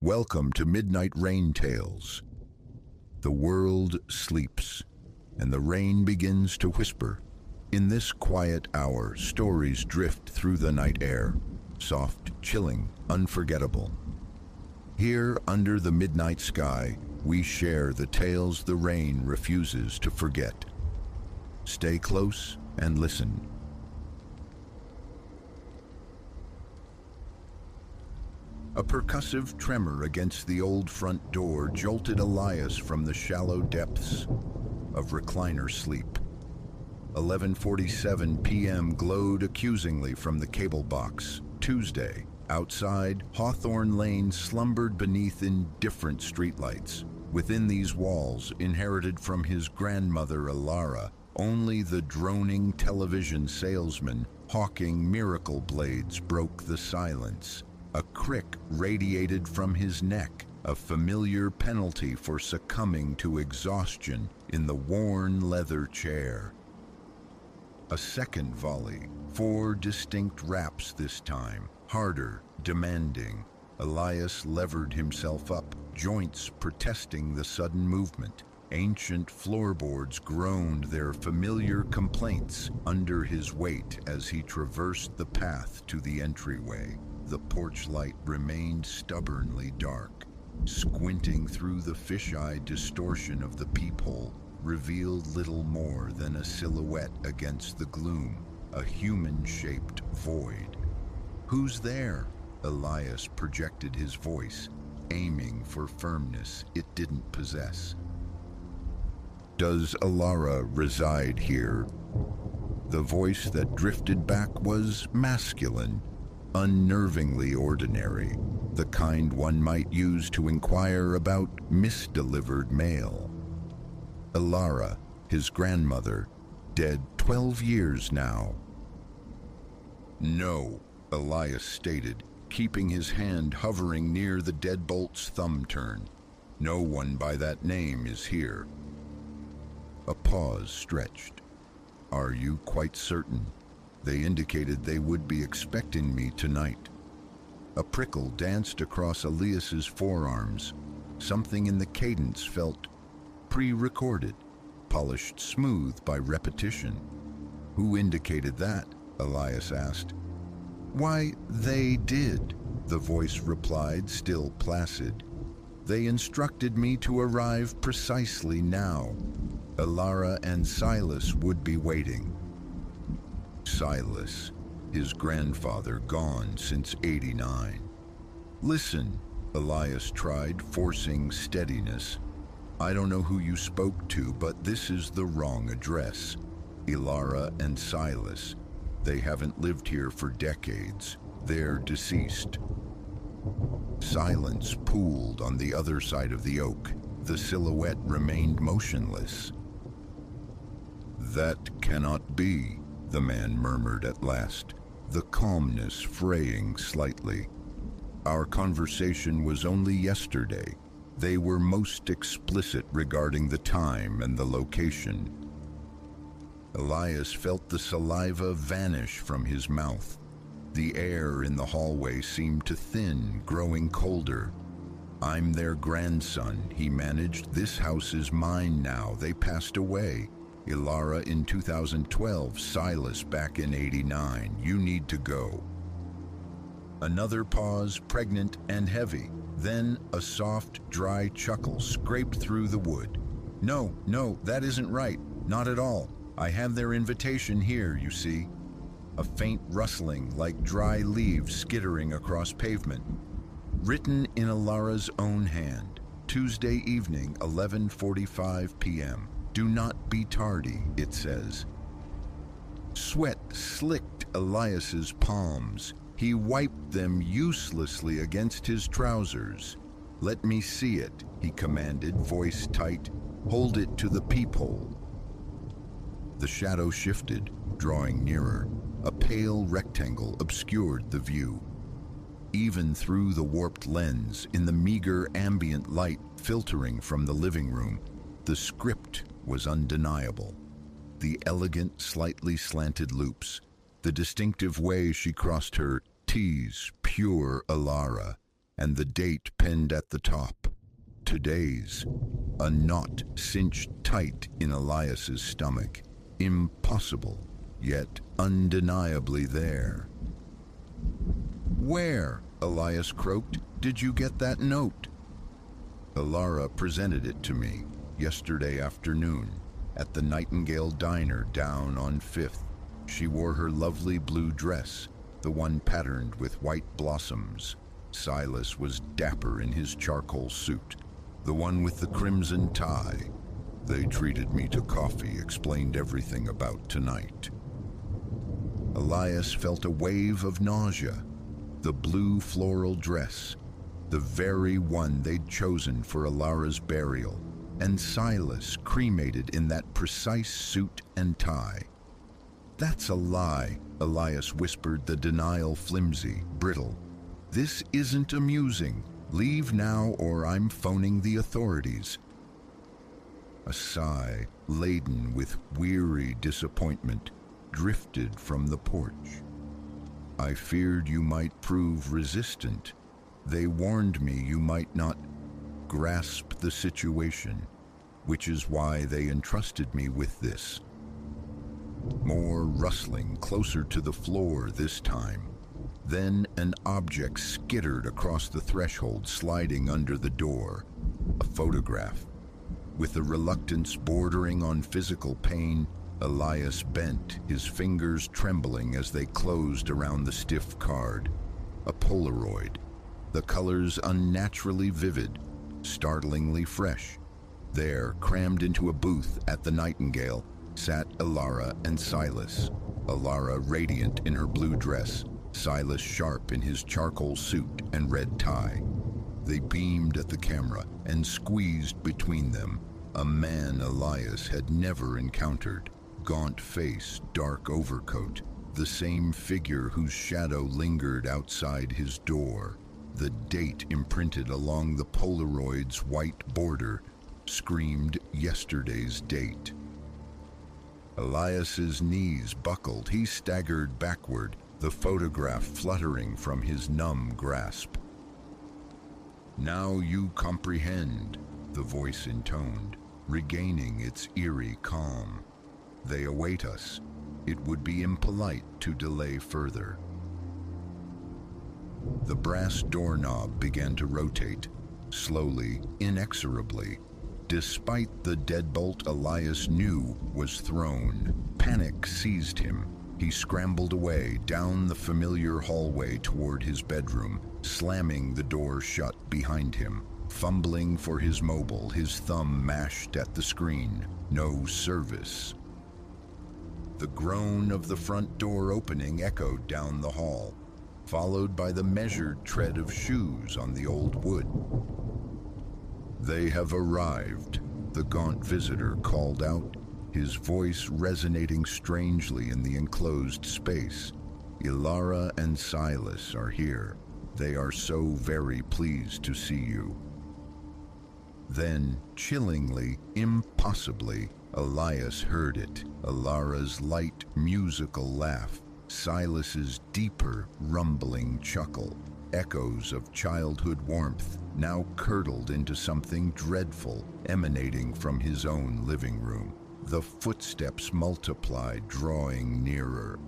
Welcome to Midnight Rain Tales. The world sleeps, and the rain begins to whisper. In this quiet hour, stories drift through the night air, soft, chilling, unforgettable. Here, under the midnight sky, we share the tales the rain refuses to forget. Stay close and listen. A percussive tremor against the old front door jolted Elias from the shallow depths of recliner sleep. 11:47 p.m. glowed accusingly from the cable box. Tuesday. Outside, Hawthorne Lane slumbered beneath indifferent streetlights. Within these walls, inherited from his grandmother Alara, only the droning television salesman hawking miracle blades broke the silence. A crick radiated from his neck, a familiar penalty for succumbing to exhaustion in the worn leather chair. A second volley, 4 distinct raps this time, harder, demanding. Elias levered himself up, joints protesting the sudden movement. Ancient floorboards groaned their familiar complaints under his weight as he traversed the path to the entryway. The porch light remained stubbornly dark. Squinting through the fish-eye distortion of the peephole revealed little more than a silhouette against the gloom, a human-shaped void. "Who's there?" Elias projected his voice, aiming for firmness it didn't possess. "Does Alara reside here?" The voice that drifted back was masculine, unnervingly ordinary, the kind one might use to inquire about misdelivered mail. Alara, his grandmother, dead 12 years now. "No," Elias stated, keeping his hand hovering near the deadbolt's thumb turn. "No one by that name is here." A pause stretched. "Are you quite certain? They indicated they would be expecting me tonight." A prickle danced across Elias's forearms. Something in the cadence felt pre-recorded, polished smooth by repetition. "Who indicated that?" Elias asked. "Why, they did," the voice replied, still placid. "They instructed me to arrive precisely now. Alara and Silas would be waiting." Silas, his grandfather, gone since '89. "Listen," Elias tried, forcing steadiness. "I don't know who you spoke to, but this is the wrong address. Alara and Silas. They haven't lived here for decades. They're deceased." Silence pooled on the other side of the oak. The silhouette remained motionless. "That cannot be," the man murmured at last, the calmness fraying slightly. "Our conversation was only yesterday. They were most explicit regarding the time and the location." Elias felt the saliva vanish from his mouth. The air in the hallway seemed to thin, growing colder. "I'm their grandson," he managed. "This house is mine now. They passed away. Alara in 2012, Silas back in '89. You need to go." Another pause, pregnant and heavy. Then a soft, dry chuckle scraped through the wood. No, that isn't right. Not at all. I have their invitation here, you see." A faint rustling like dry leaves skittering across pavement. Written in Alara's own hand. Tuesday evening, 11:45 p.m. "Do not be tardy," it says. Sweat slicked Elias's palms. He wiped them uselessly against his trousers. "Let me see it," he commanded, voice tight. "Hold it to the peephole." The shadow shifted, drawing nearer. A pale rectangle obscured the view. Even through the warped lens, in the meager ambient light filtering from the living room, the script was undeniable. The elegant, slightly slanted loops, the distinctive way she crossed her T's, pure Alara, and the date pinned at the top. Today's. A knot cinched tight in Elias's stomach. Impossible, yet undeniably there. "Where," Elias croaked, "did you get that note?" Ilara presented it to me yesterday afternoon at the Nightingale Diner down on 5th. She wore her lovely blue dress, the one patterned with white blossoms. Silas was dapper in his charcoal suit, the one with the crimson tie. They treated me to coffee, explained everything about tonight. Elias felt a wave of nausea. The blue floral dress, the very one they'd chosen for Ilara's burial, and Silas cremated in that precise suit and tie. "That's a lie," Elias whispered, the denial flimsy, brittle. "This isn't amusing. Leave now or I'm phoning the authorities." A sigh, laden with weary disappointment, drifted from the porch. "I feared you might prove resistant. They warned me you might not grasp the situation, which is why they entrusted me with this." More rustling, closer to the floor this time. Then an object skittered across the threshold, sliding under the door. A photograph. With a reluctance bordering on physical pain, Elias bent, his fingers trembling as they closed around the stiff card. A Polaroid. The colors unnaturally vivid, startlingly fresh. There, crammed into a booth at the Nightingale, sat Ilara and Silas. Ilara radiant in her blue dress, Silas sharp in his charcoal suit and red tie. They beamed at the camera and squeezed between them. A man Elias had never encountered. Gaunt face, dark overcoat, the same figure whose shadow lingered outside his door. The date imprinted along the Polaroid's white border screamed yesterday's date. Elias's knees buckled. He staggered backward, the photograph fluttering from his numb grasp. "Now you comprehend," the voice intoned, regaining its eerie calm. "They await us. It would be impolite to delay further." The brass doorknob began to rotate, slowly, inexorably. Despite the deadbolt Elias knew was thrown, panic seized him. He scrambled away down the familiar hallway toward his bedroom, slamming the door shut behind him. Fumbling for his mobile, his thumb mashed at the screen. No service. The groan of the front door opening echoed down the hall, followed by the measured tread of shoes on the old wood. "They have arrived," the gaunt visitor called out, his voice resonating strangely in the enclosed space. "Ilara and Silas are here. They are so very pleased to see you." Then, chillingly, impossibly, Elias heard it. Ilara's light, musical laugh, Silas's deeper, rumbling chuckle. Echoes of childhood warmth now curdled into something dreadful, emanating from his own living room. The footsteps multiplied, drawing nearer.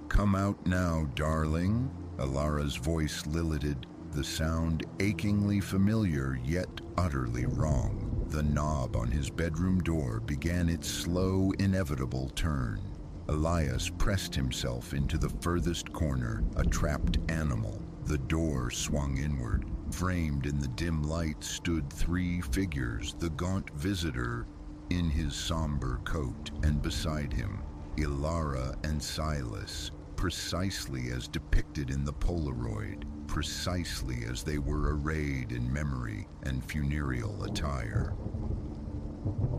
"Come out now, darling," Ilara's voice lilted, the sound achingly familiar yet utterly wrong. The knob on his bedroom door began its slow, inevitable turn. Elias pressed himself into the furthest corner, a trapped animal. The door swung inward. Framed in the dim light stood three figures, the gaunt visitor in his somber coat, and beside him, Ilara and Silas, precisely as depicted in the Polaroid, precisely as they were arrayed in memory and funereal attire.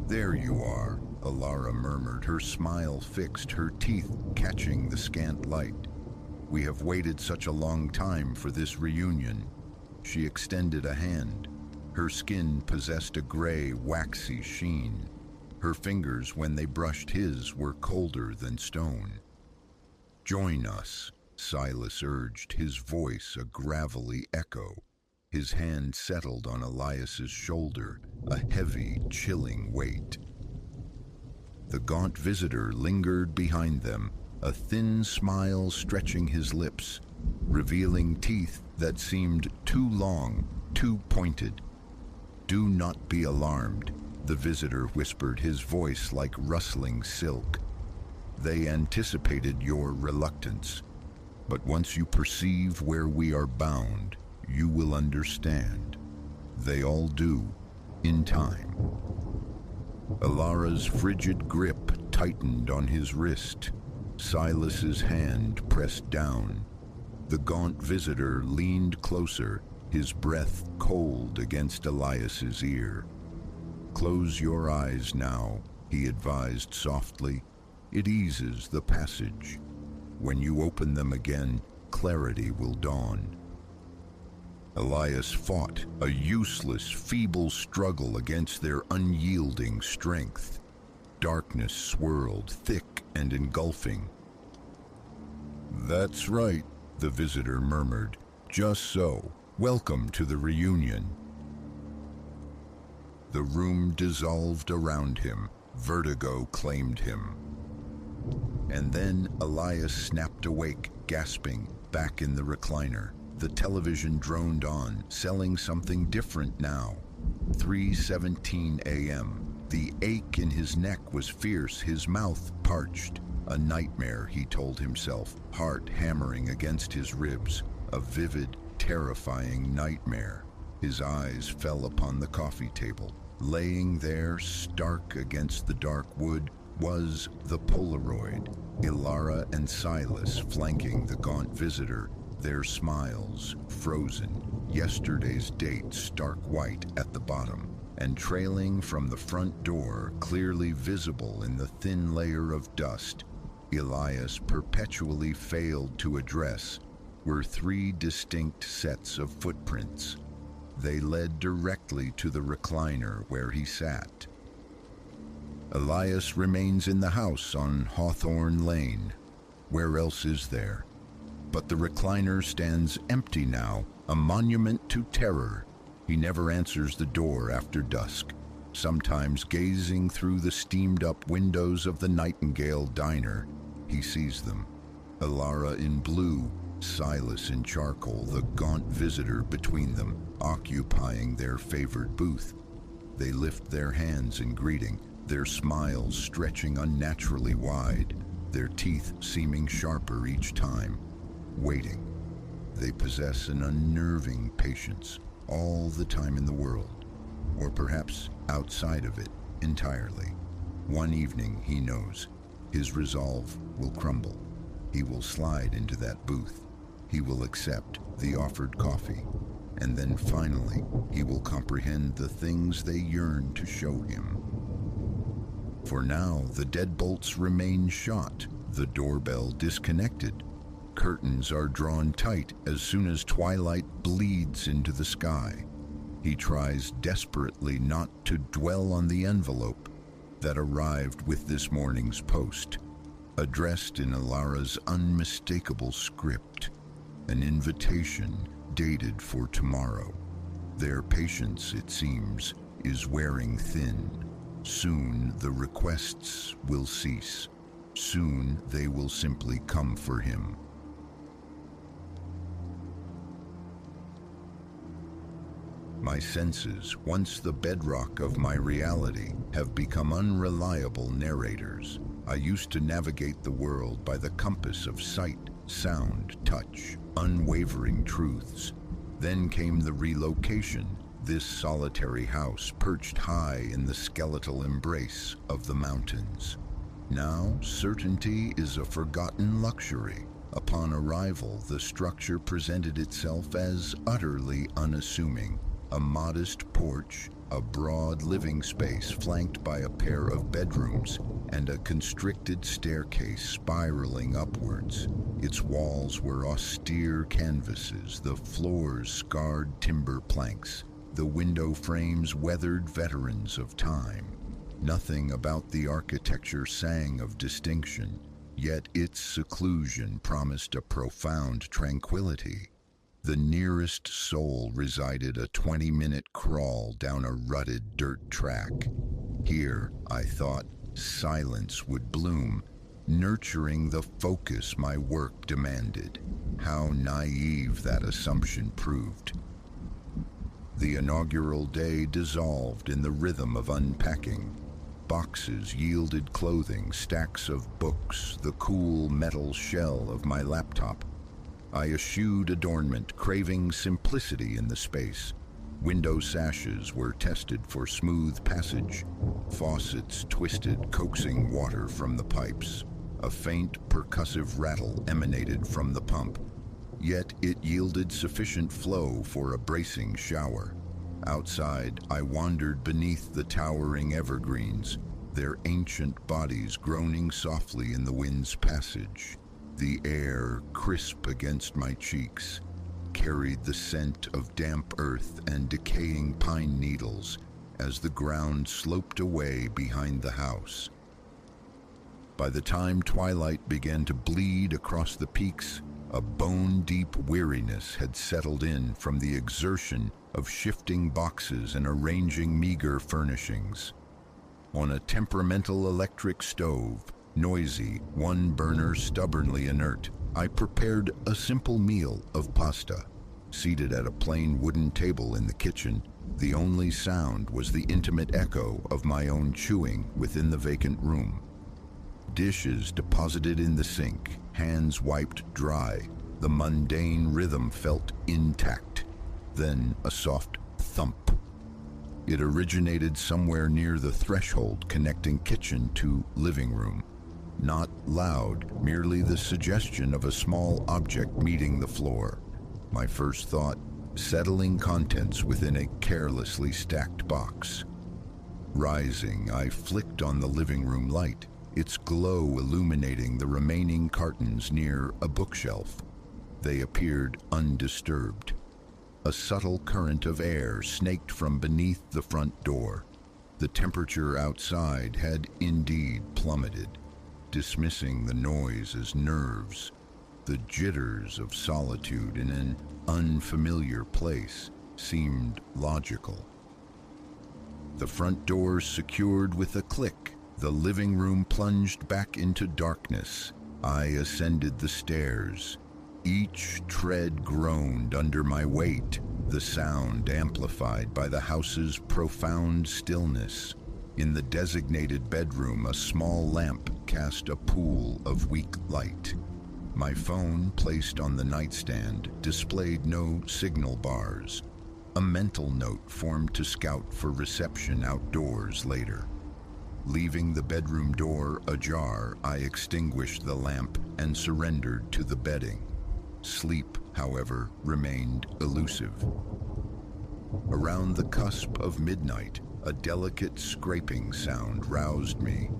"There you are," Ilara murmured, her smile fixed, her teeth catching the scant light. "We have waited such a long time for this reunion." She extended a hand. Her skin possessed a gray, waxy sheen. Her fingers, when they brushed his, were colder than stone. "Join us." Silas urged, his voice a gravelly echo. His hand settled on Elias's shoulder, a heavy, chilling weight. The gaunt visitor lingered behind them, a thin smile stretching his lips, revealing teeth that seemed too long, too pointed. "Do not be alarmed," the visitor whispered, his voice like rustling silk. "They anticipated your reluctance, but once you perceive where we are bound, you will understand. They all do, in time." Alara's frigid grip tightened on his wrist. Silas's hand pressed down. The gaunt visitor leaned closer, his breath cold against Elias's ear. "Close your eyes now," he advised softly. "It eases the passage. When you open them again, clarity will dawn." Elias fought, a useless, feeble struggle against their unyielding strength. Darkness swirled, thick and engulfing. "That's right," the visitor murmured. "Just so. Welcome to the reunion." The room dissolved around him. Vertigo claimed him. And then Elias snapped awake, gasping, back in the recliner. The television droned on, selling something different now. 3:17 a.m. The ache in his neck was fierce, his mouth parched. A nightmare, he told himself, heart hammering against his ribs. A vivid, terrifying nightmare. His eyes fell upon the coffee table. Laying there, stark against the dark wood, was the Polaroid. Ilara and Silas flanking the gaunt visitor, their smiles frozen, yesterday's date stark white at the bottom, and trailing from the front door, clearly visible in the thin layer of dust Elias perpetually failed to address, were three distinct sets of footprints. They led directly to the recliner where he sat. Elias remains in the house on Hawthorne Lane. Where else is there? But the recliner stands empty now, a monument to terror. He never answers the door after dusk, sometimes gazing through the steamed-up windows of the Nightingale Diner. He sees them. Ilara in blue, Silas in charcoal, the gaunt visitor between them, occupying their favored booth. They lift their hands in greeting, their smiles stretching unnaturally wide, their teeth seeming sharper each time. Waiting. They possess an unnerving patience, all the time in the world, or perhaps outside of it entirely. One evening, he knows, his resolve will crumble. He will slide into that booth. He will accept the offered coffee. And then finally, he will comprehend the things they yearn to show him. For now, the deadbolts remain shot, the doorbell disconnected. Curtains are drawn tight as soon as twilight bleeds into the sky. He tries desperately not to dwell on the envelope that arrived with this morning's post, addressed in Ilara's unmistakable script, an invitation dated for tomorrow. Their patience, it seems, is wearing thin. Soon the requests will cease. Soon they will simply come for him. My senses, once the bedrock of my reality, have become unreliable narrators. I used to navigate the world by the compass of sight, sound, touch, unwavering truths. Then came the relocation, this solitary house perched high in the skeletal embrace of the mountains. Now, certainty is a forgotten luxury. Upon arrival, the structure presented itself as utterly unassuming. A modest porch, a broad living space flanked by a pair of bedrooms, and a constricted staircase spiraling upwards. Its walls were austere canvases, the floors scarred timber planks, the window frames weathered veterans of time. Nothing about the architecture sang of distinction. Yet its seclusion promised a profound tranquility. The nearest soul resided a 20-minute crawl down a rutted dirt track. Here, I thought, silence would bloom, nurturing the focus my work demanded. How naive that assumption proved. The inaugural day dissolved in the rhythm of unpacking. Boxes yielded clothing, stacks of books, the cool metal shell of my laptop. I eschewed adornment, craving simplicity in the space. Window sashes were tested for smooth passage. Faucets twisted, coaxing water from the pipes. A faint, percussive rattle emanated from the pump. Yet it yielded sufficient flow for a bracing shower. Outside, I wandered beneath the towering evergreens, their ancient bodies groaning softly in the wind's passage. The air, crisp against my cheeks, carried the scent of damp earth and decaying pine needles as the ground sloped away behind the house. By the time twilight began to bleed across the peaks, a bone-deep weariness had settled in from the exertion of shifting boxes and arranging meager furnishings. On a temperamental electric stove, noisy, one burner stubbornly inert, I prepared a simple meal of pasta. Seated at a plain wooden table in the kitchen, the only sound was the intimate echo of my own chewing within the vacant room. Dishes deposited in the sink, hands wiped dry, the mundane rhythm felt intact. Then a soft thump. It originated somewhere near the threshold connecting kitchen to living room. Not loud, merely the suggestion of a small object meeting the floor. My first thought, settling contents within a carelessly stacked box. Rising, I flicked on the living room light, its glow illuminating the remaining cartons near a bookshelf. They appeared undisturbed. A subtle current of air snaked from beneath the front door. The temperature outside had indeed plummeted, dismissing the noise as nerves. The jitters of solitude in an unfamiliar place seemed logical. The front door secured with a click, the living room plunged back into darkness. I ascended the stairs. Each tread groaned under my weight, the sound amplified by the house's profound stillness. In the designated bedroom, a small lamp cast a pool of weak light. My phone, placed on the nightstand, displayed no signal bars. A mental note formed to scout for reception outdoors later. Leaving the bedroom door ajar, I extinguished the lamp and surrendered to the bedding. Sleep, however, remained elusive. Around the cusp of midnight, a delicate scraping sound roused me.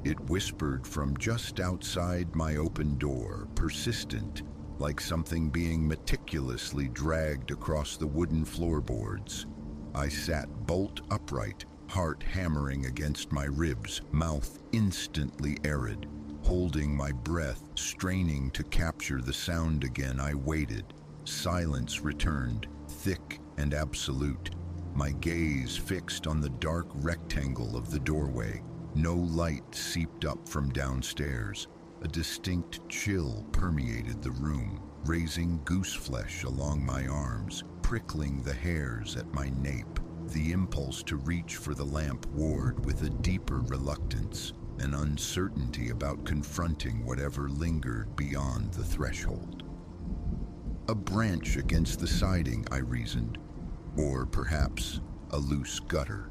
It whispered from just outside my open door, persistent, like something being meticulously dragged across the wooden floorboards. I sat bolt upright, heart hammering against my ribs, mouth instantly arid. Holding my breath, straining to capture the sound again, I waited. Silence returned, thick and absolute. My gaze fixed on the dark rectangle of the doorway. No light seeped up from downstairs. A distinct chill permeated the room, raising gooseflesh along my arms, prickling the hairs at my nape. The impulse to reach for the lamp warred with a deeper reluctance, an uncertainty about confronting whatever lingered beyond the threshold. A branch against the siding, I reasoned, or perhaps a loose gutter.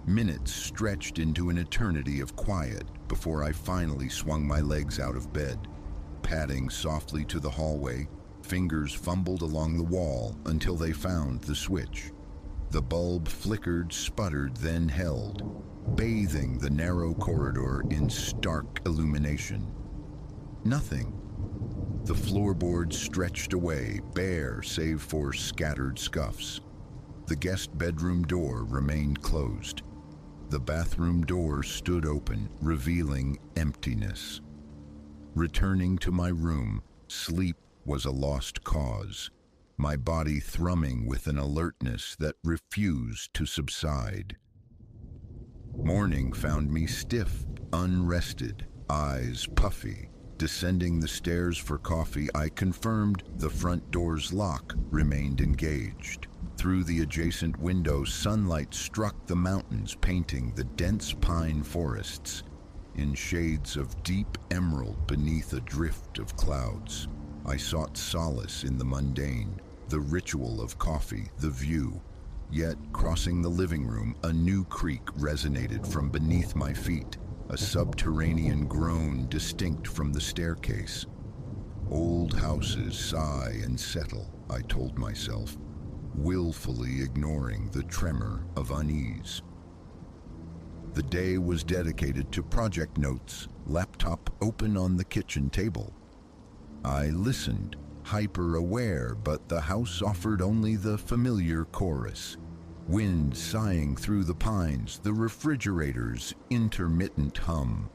Minutes stretched into an eternity of quiet before I finally swung my legs out of bed. Padding softly to the hallway, fingers fumbled along the wall until they found the switch. The bulb flickered, sputtered, then held, bathing the narrow corridor in stark illumination. Nothing. The floorboards stretched away, bare save for scattered scuffs. The guest bedroom door remained closed. The bathroom door stood open, revealing emptiness. Returning to my room, sleep was a lost cause, my body thrumming with an alertness that refused to subside. Morning found me stiff, unrested, eyes puffy. Descending the stairs for coffee, I confirmed the front door's lock remained engaged. Through the adjacent window, sunlight struck the mountains, painting the dense pine forests in shades of deep emerald beneath a drift of clouds. I sought solace in the mundane, the ritual of coffee, the view. Yet, crossing the living room, a new creak resonated from beneath my feet, a subterranean groan distinct from the staircase. Old houses sigh and settle, I told myself, willfully ignoring the tremor of unease. The day was dedicated to project notes, laptop open on the kitchen table. I listened, hyper-aware, but the house offered only the familiar chorus. Wind sighing through the pines, the refrigerator's intermittent hum.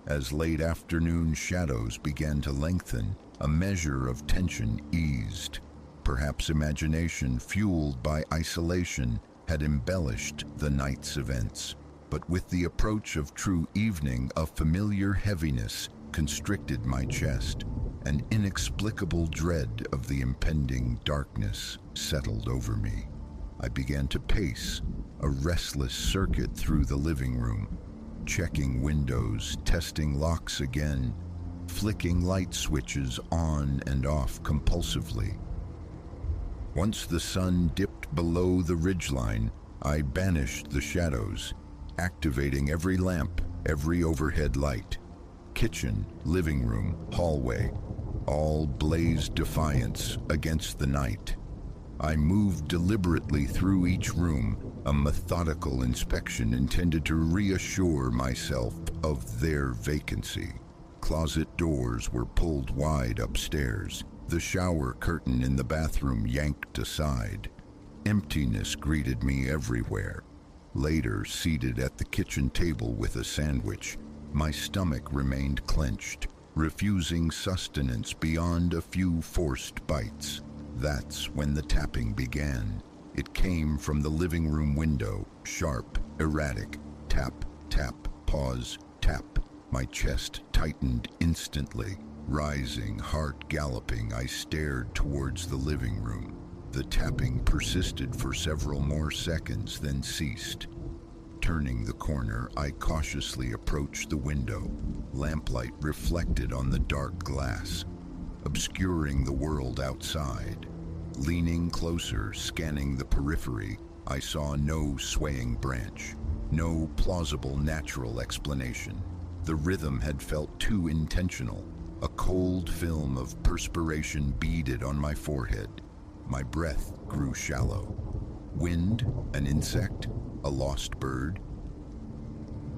As late afternoon shadows began to lengthen, a measure of tension eased. Perhaps imagination, fueled by isolation, had embellished the night's events. But with the approach of true evening, a familiar heaviness constricted my chest. An inexplicable dread of the impending darkness settled over me. I began to pace, a restless circuit through the living room, checking windows, testing locks again, flicking light switches on and off compulsively. Once the sun dipped below the ridgeline, I banished the shadows, activating every lamp, every overhead light. Kitchen, living room, hallway, all blazed defiance against the night. I moved deliberately through each room, a methodical inspection intended to reassure myself of their vacancy. Closet doors were pulled wide upstairs, the shower curtain in the bathroom yanked aside. Emptiness greeted me everywhere. Later, seated at the kitchen table with a sandwich, my stomach remained clenched, refusing sustenance beyond a few forced bites. That's when the tapping began. It came from the living room window, sharp, erratic, tap, tap, pause, tap. My chest tightened instantly. Rising, heart galloping, I stared towards the living room. The tapping persisted for several more seconds, then ceased. Turning the corner, I cautiously approached the window. Lamplight reflected on the dark glass, obscuring the world outside. Leaning closer, scanning the periphery, I saw no swaying branch, no plausible natural explanation. The rhythm had felt too intentional. A cold film of perspiration beaded on my forehead. My breath grew shallow. Wind? An insect? A lost bird?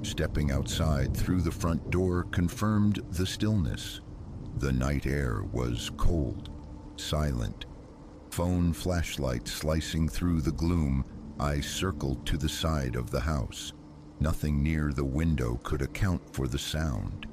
Stepping outside through the front door confirmed the stillness. The night air was cold, silent. Phone flashlight slicing through the gloom, I circled to the side of the house. Nothing near the window could account for the sound.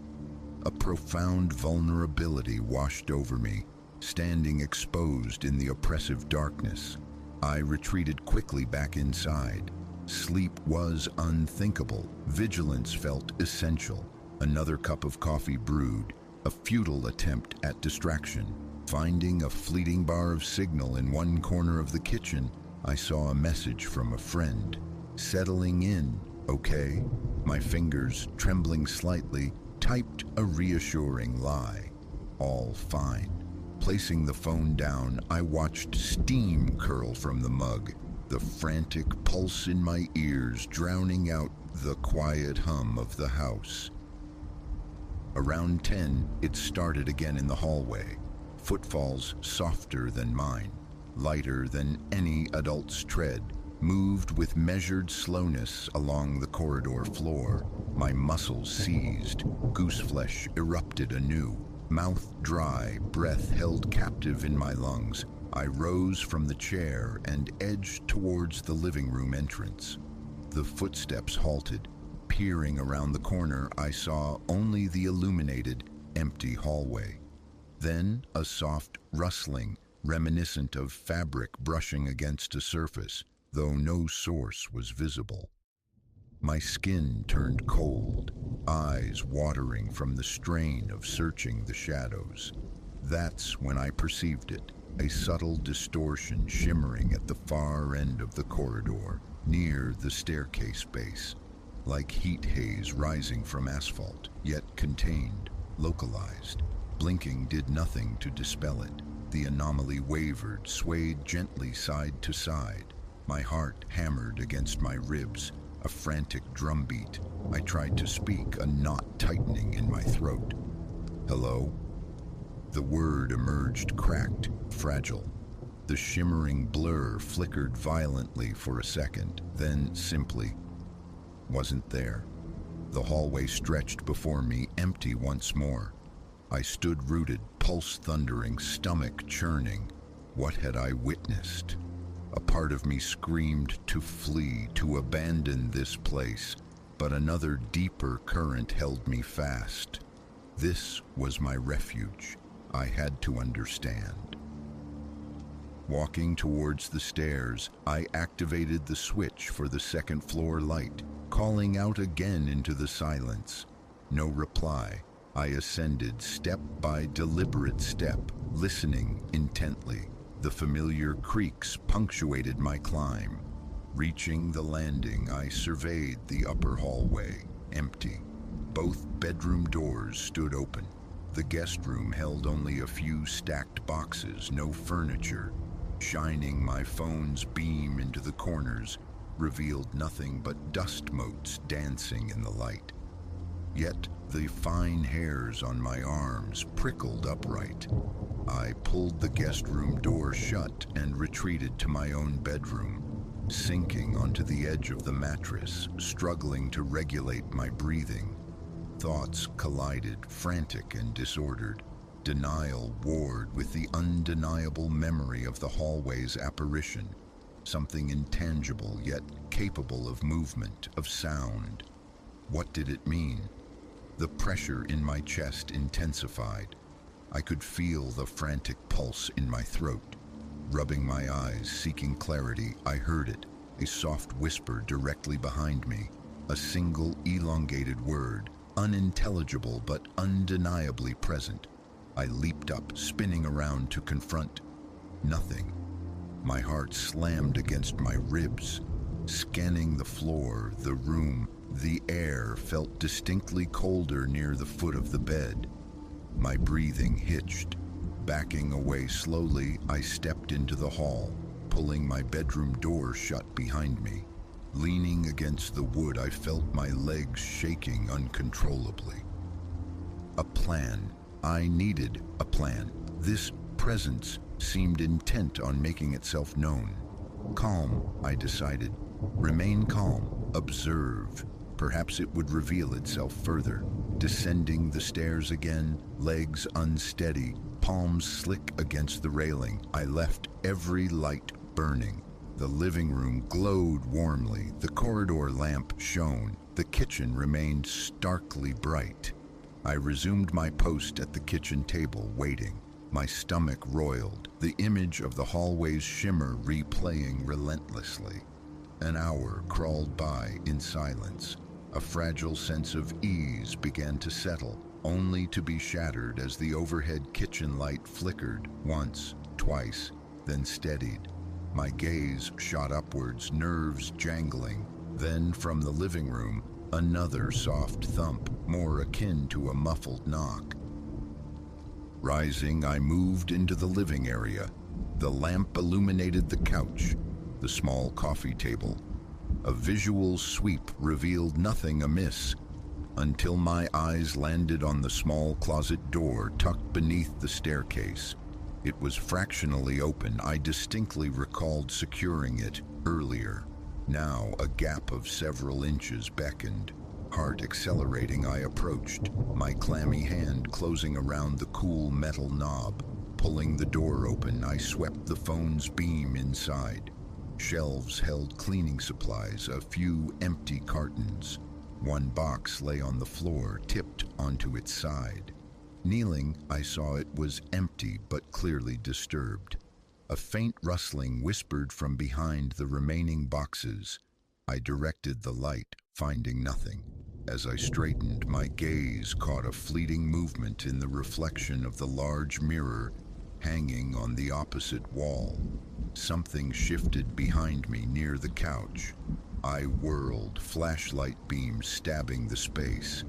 A profound vulnerability washed over me, standing exposed in the oppressive darkness. I retreated quickly back inside. Sleep was unthinkable. Vigilance felt essential. Another cup of coffee brewed, a futile attempt at distraction. Finding a fleeting bar of signal in one corner of the kitchen, I saw a message from a friend. Settling in, okay? My fingers, trembling slightly, typed a reassuring lie. All fine. Placing the phone down, I watched steam curl from the mug, the frantic pulse in my ears drowning out the quiet hum of the house. Around 10, it started again in the hallway. Footfalls softer than mine, lighter than any adult's tread, moved with measured slowness along the corridor floor. My muscles seized, gooseflesh erupted anew. Mouth dry, breath held captive in my lungs. I rose from the chair and edged towards the living room entrance. The footsteps halted. Peering around the corner, I saw only the illuminated, empty hallway. Then a soft rustling, reminiscent of fabric brushing against a surface, though no source was visible. My skin turned cold, eyes watering from the strain of searching the shadows. That's when I perceived it, a subtle distortion shimmering at the far end of the corridor, near the staircase base, like heat haze rising from asphalt, yet contained, localized. Blinking did nothing to dispel it. The anomaly wavered, swayed gently side to side. My heart hammered against my ribs, a frantic drumbeat. I tried to speak, a knot tightening in my throat. "Hello?" The word emerged cracked, fragile. The shimmering blur flickered violently for a second, then simply wasn't there. The hallway stretched before me, empty once more. I stood rooted, pulse thundering, stomach churning. What had I witnessed? A part of me screamed to flee, to abandon this place, but another deeper current held me fast. This was my refuge. I had to understand. Walking towards the stairs, I activated the switch for the second floor light, calling out again into the silence. No reply. I ascended step by deliberate step, listening intently. The familiar creaks punctuated my climb. Reaching the landing, I surveyed the upper hallway, empty. Both bedroom doors stood open. The guest room held only a few stacked boxes, no furniture. Shining my phone's beam into the corners revealed nothing but dust motes dancing in the light. Yet the fine hairs on my arms prickled upright. I pulled the guest room door shut and retreated to my own bedroom, sinking onto the edge of the mattress, struggling to regulate my breathing. Thoughts collided, frantic and disordered. Denial warred with the undeniable memory of the hallway's apparition, something intangible yet capable of movement, of sound. What did it mean? The pressure in my chest intensified. I could feel the frantic pulse in my throat. Rubbing my eyes, seeking clarity, I heard it, a soft whisper directly behind me, a single elongated word, unintelligible but undeniably present. I leaped up, spinning around to confront. Nothing. My heart slammed against my ribs. Scanning the floor, the room, the air felt distinctly colder near the foot of the bed. My breathing hitched. Backing away slowly, I stepped into the hall, pulling my bedroom door shut behind me. Leaning against the wood, I felt my legs shaking uncontrollably. A plan. I needed a plan. This presence seemed intent on making itself known. Calm, I decided. Remain calm. Observe. Perhaps it would reveal itself further. Descending the stairs again, legs unsteady, palms slick against the railing, I left every light burning. The living room glowed warmly, the corridor lamp shone, the kitchen remained starkly bright. I resumed my post at the kitchen table, waiting. My stomach roiled, the image of the hallway's shimmer replaying relentlessly. An hour crawled by in silence. A fragile sense of ease began to settle, only to be shattered as the overhead kitchen light flickered once, twice, then steadied. My gaze shot upwards, nerves jangling. Then from the living room, another soft thump, more akin to a muffled knock. Rising, I moved into the living area. The lamp illuminated the couch, the small coffee table. A visual sweep revealed nothing amiss, until my eyes landed on the small closet door tucked beneath the staircase. It was fractionally open. I distinctly recalled securing it earlier. Now a gap of several inches beckoned. Heart accelerating, I approached, my clammy hand closing around the cool metal knob. Pulling the door open, I swept the phone's beam inside. Shelves held cleaning supplies, a few empty cartons. One box lay on the floor, tipped onto its side. Kneeling, I saw it was empty but clearly disturbed. A faint rustling whispered from behind the remaining boxes. I directed the light, finding nothing. As I straightened, my gaze caught a fleeting movement in the reflection of the large mirror hanging on the opposite wall. Something shifted behind me near the couch. I whirled, flashlight beams stabbing the space.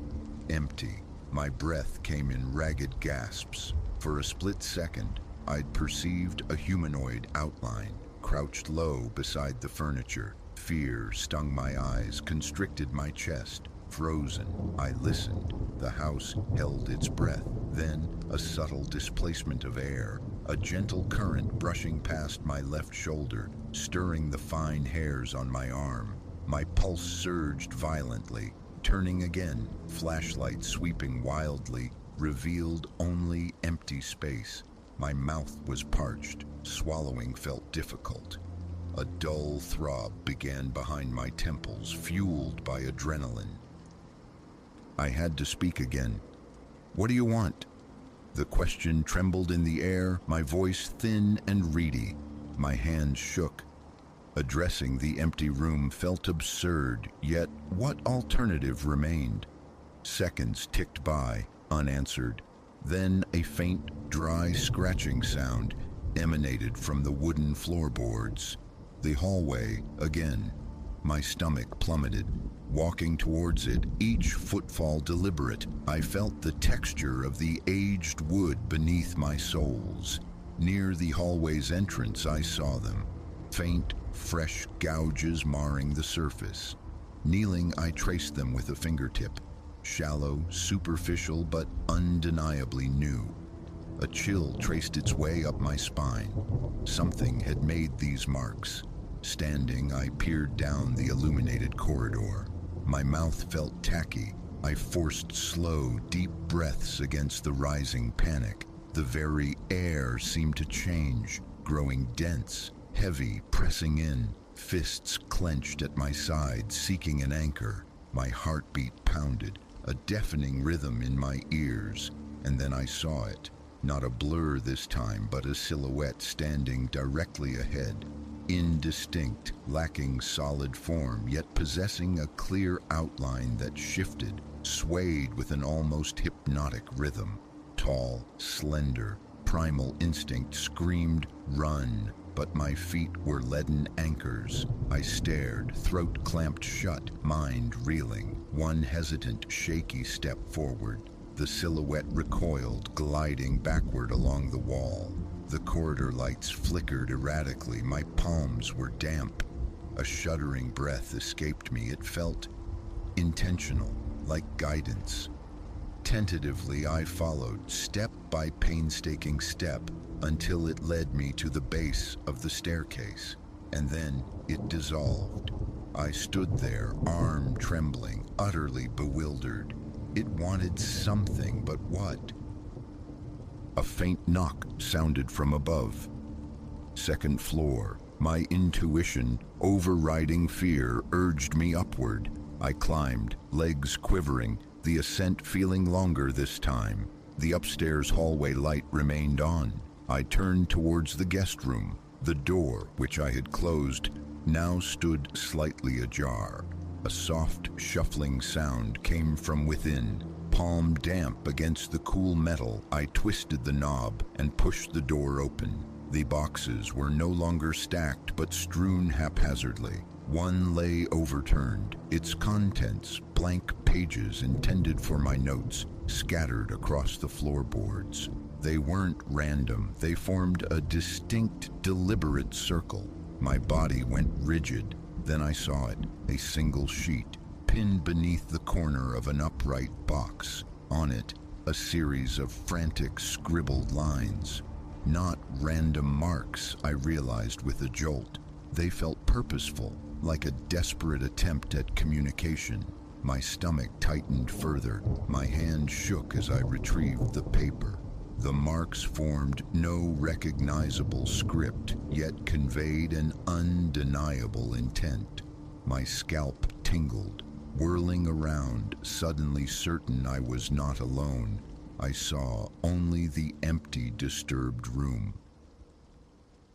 Empty. My breath came in ragged gasps. For a split second, I'd perceived a humanoid outline, crouched low beside the furniture. Fear stung my eyes, constricted my chest. Frozen, I listened. The house held its breath. Then, a subtle displacement of air, a gentle current brushing past my left shoulder, stirring the fine hairs on my arm. My pulse surged violently. Turning again, flashlight sweeping wildly, revealed only empty space. My mouth was parched. Swallowing felt difficult. A dull throb began behind my temples, fueled by adrenaline. I had to speak again. "What do you want?" The question trembled in the air, my voice thin and reedy. My hands shook. Addressing the empty room felt absurd, yet what alternative remained? Seconds ticked by, unanswered. Then a faint, dry scratching sound emanated from the wooden floorboards. The hallway, again. My stomach plummeted. Walking towards it, each footfall deliberate, I felt the texture of the aged wood beneath my soles. Near the hallway's entrance, I saw them. Faint, fresh gouges marring the surface. Kneeling, I traced them with a fingertip. Shallow, superficial, but undeniably new. A chill traced its way up my spine. Something had made these marks. Standing, I peered down the illuminated corridor. My mouth felt tacky. I forced slow, deep breaths against the rising panic. The very air seemed to change, growing dense, heavy, pressing in. Fists clenched at my side, seeking an anchor. My heartbeat pounded, a deafening rhythm in my ears. And then I saw it. Not a blur this time, but a silhouette standing directly ahead. Indistinct, lacking solid form, yet possessing a clear outline that shifted, swayed with an almost hypnotic rhythm. Tall, slender, primal instinct screamed, "Run!" But my feet were leaden anchors. I stared, throat clamped shut, mind reeling. One hesitant, shaky step forward. The silhouette recoiled, gliding backward along the wall. The corridor lights flickered erratically. My palms were damp. A shuddering breath escaped me. It felt intentional, like guidance. Tentatively, I followed, step by painstaking step, until it led me to the base of the staircase. And then it dissolved. I stood there, arm trembling, utterly bewildered. It wanted something, but what? A faint knock sounded from above. Second floor. My intuition, overriding fear, urged me upward. I climbed, legs quivering, the ascent feeling longer this time. The upstairs hallway light remained on. I turned towards the guest room. The door, which I had closed, now stood slightly ajar. A soft, shuffling sound came from within. Palm damp against the cool metal, I twisted the knob and pushed the door open. The boxes were no longer stacked but strewn haphazardly. One lay overturned, its contents, blank pages intended for my notes, scattered across the floorboards. They weren't random, they formed a distinct, deliberate circle. My body went rigid. Then I saw it, a single sheet, pinned beneath the corner of an upright box. On it, a series of frantic, scribbled lines. Not random marks, I realized with a jolt. They felt purposeful, like a desperate attempt at communication. My stomach tightened further. My hand shook as I retrieved the paper. The marks formed no recognizable script, yet conveyed an undeniable intent. My scalp tingled, whirling around, suddenly certain I was not alone. I saw only the empty, disturbed room.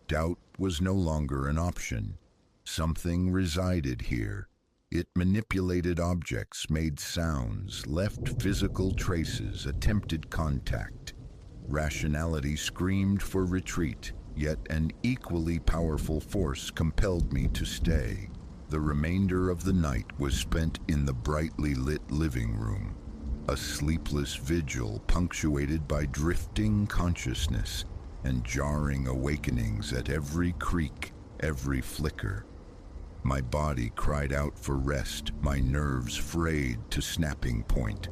Doubt was no longer an option. Something resided here. It manipulated objects, made sounds, left physical traces, attempted contact. Rationality screamed for retreat, yet an equally powerful force compelled me to stay. The remainder of the night was spent in the brightly lit living room, a sleepless vigil punctuated by drifting consciousness and jarring awakenings at every creak, every flicker. My body cried out for rest, my nerves frayed to snapping point.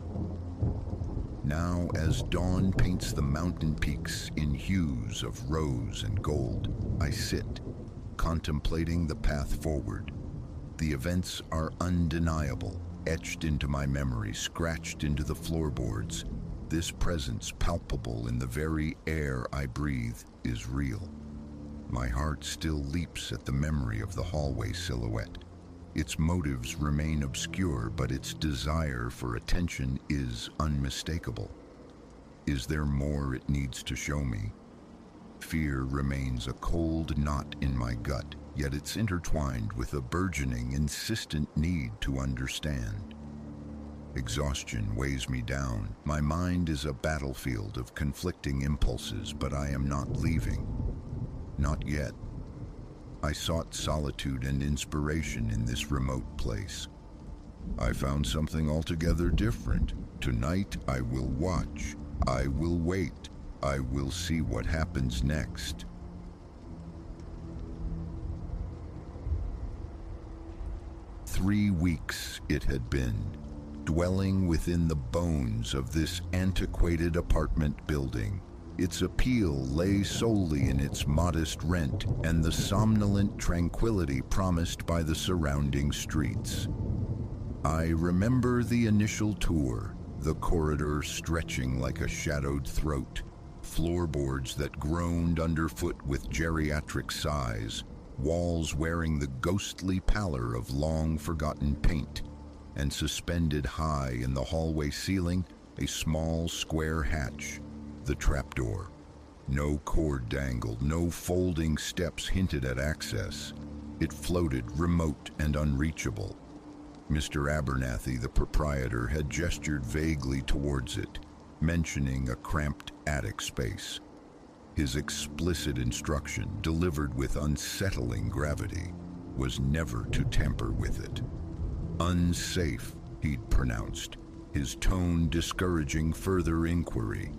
Now, as dawn paints the mountain peaks in hues of rose and gold, I sit, contemplating the path forward. The events are undeniable, etched into my memory, scratched into the floorboards. This presence, palpable in the very air I breathe, is real. My heart still leaps at the memory of the hallway silhouette. Its motives remain obscure, but its desire for attention is unmistakable. Is there more it needs to show me? Fear remains a cold knot in my gut, yet it's intertwined with a burgeoning, insistent need to understand. Exhaustion weighs me down. My mind is a battlefield of conflicting impulses, but I am not leaving. Not yet. I sought solitude and inspiration in this remote place. I found something altogether different. Tonight I will watch. I will wait. I will see what happens next. Three weeks it had been, dwelling within the bones of this antiquated apartment building. Its appeal lay solely in its modest rent and the somnolent tranquility promised by the surrounding streets. I remember the initial tour, the corridor stretching like a shadowed throat, floorboards that groaned underfoot with geriatric sighs, walls wearing the ghostly pallor of long-forgotten paint, and suspended high in the hallway ceiling, a small square hatch, the trapdoor. No cord dangled, no folding steps hinted at access. It floated remote and unreachable. Mr. Abernathy, the proprietor, had gestured vaguely towards it, mentioning a cramped attic space. His explicit instruction, delivered with unsettling gravity, was never to tamper with it. Unsafe, he'd pronounced, his tone discouraging further inquiry.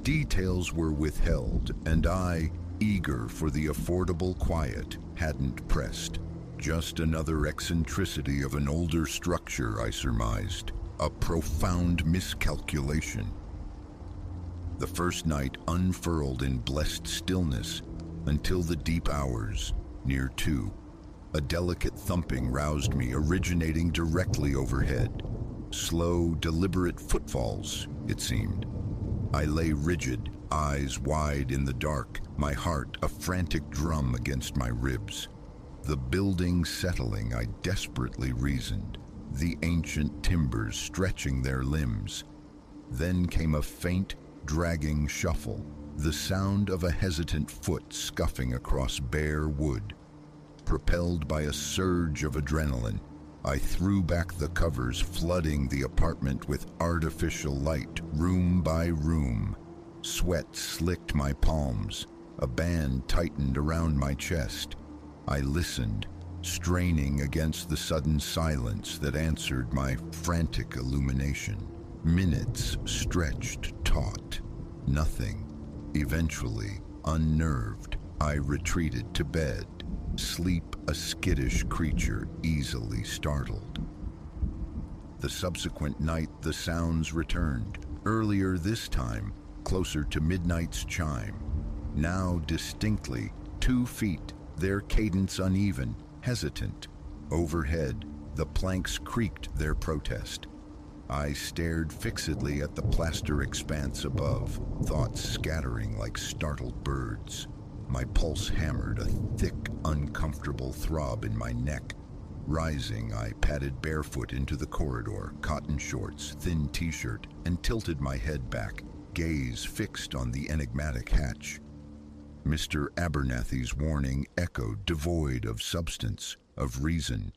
Details were withheld, and I, eager for the affordable quiet, hadn't pressed. Just another eccentricity of an older structure, I surmised. A profound miscalculation. The first night unfurled in blessed stillness until the deep hours, near 2. A delicate thumping roused me, originating directly overhead. Slow, deliberate footfalls, it seemed. I lay rigid, eyes wide in the dark, my heart a frantic drum against my ribs. The building settling, I desperately reasoned, the ancient timbers stretching their limbs. Then came a faint, dragging shuffle, the sound of a hesitant foot scuffing across bare wood. Propelled by a surge of adrenaline, I threw back the covers, flooding the apartment with artificial light, room by room. Sweat slicked my palms. A band tightened around my chest. I listened, straining against the sudden silence that answered my frantic illumination. Minutes stretched taut. Nothing. Eventually, unnerved, I retreated to bed. Sleep a skittish creature, easily startled. The subsequent night, the sounds returned. Earlier this time, closer to midnight's chime. Now distinctly, 2 feet, their cadence uneven, hesitant. Overhead, the planks creaked their protest. I stared fixedly at the plaster expanse above, thoughts scattering like startled birds. My pulse hammered, a thick, uncomfortable throb in my neck. Rising, I padded barefoot into the corridor, cotton shorts, thin t-shirt, and tilted my head back. gaze fixed on the enigmatic hatch. Mr. Abernathy's warning echoed, devoid of substance, of reason.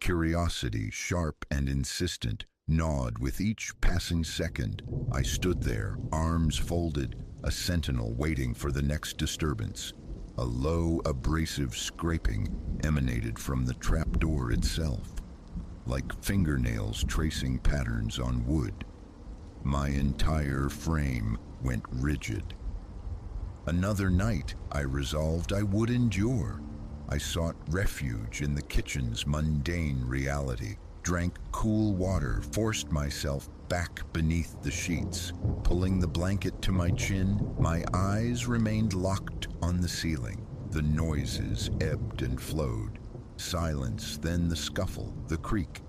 Curiosity, sharp and insistent, gnawed with each passing second. I stood there, arms folded, a sentinel waiting for the next disturbance. A low, abrasive scraping emanated from the trapdoor itself, like fingernails tracing patterns on wood. My entire frame went rigid. Another night, I resolved I would endure. I sought refuge in the kitchen's mundane reality, drank cool water, forced myself back beneath the sheets. Pulling the blanket to my chin, my eyes remained locked on the ceiling. The noises ebbed and flowed. Silence, then the scuffle, the creak.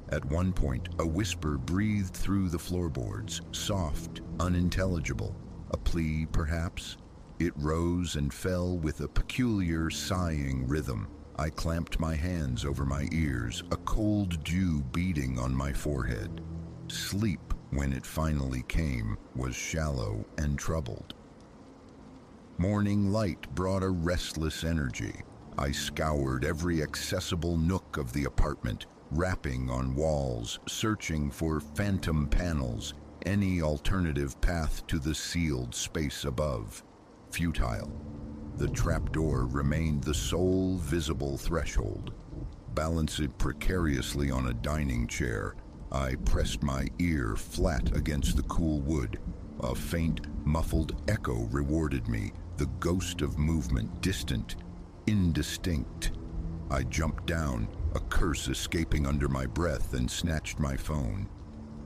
At one point, a whisper breathed through the floorboards, soft, unintelligible. A plea, perhaps? It rose and fell with a peculiar sighing rhythm. I clamped my hands over my ears, a cold dew beading on my forehead. Sleep, when it finally came, was shallow and troubled. Morning light brought a restless energy. I scoured every accessible nook of the apartment, rapping on walls, searching for phantom panels, any alternative path to the sealed space above. Futile. The trapdoor remained the sole visible threshold. Balanced precariously on a dining chair, I pressed my ear flat against the cool wood. A faint, muffled echo rewarded me, the ghost of movement, distant, indistinct. I jumped down, a curse escaping under my breath, and snatched my phone.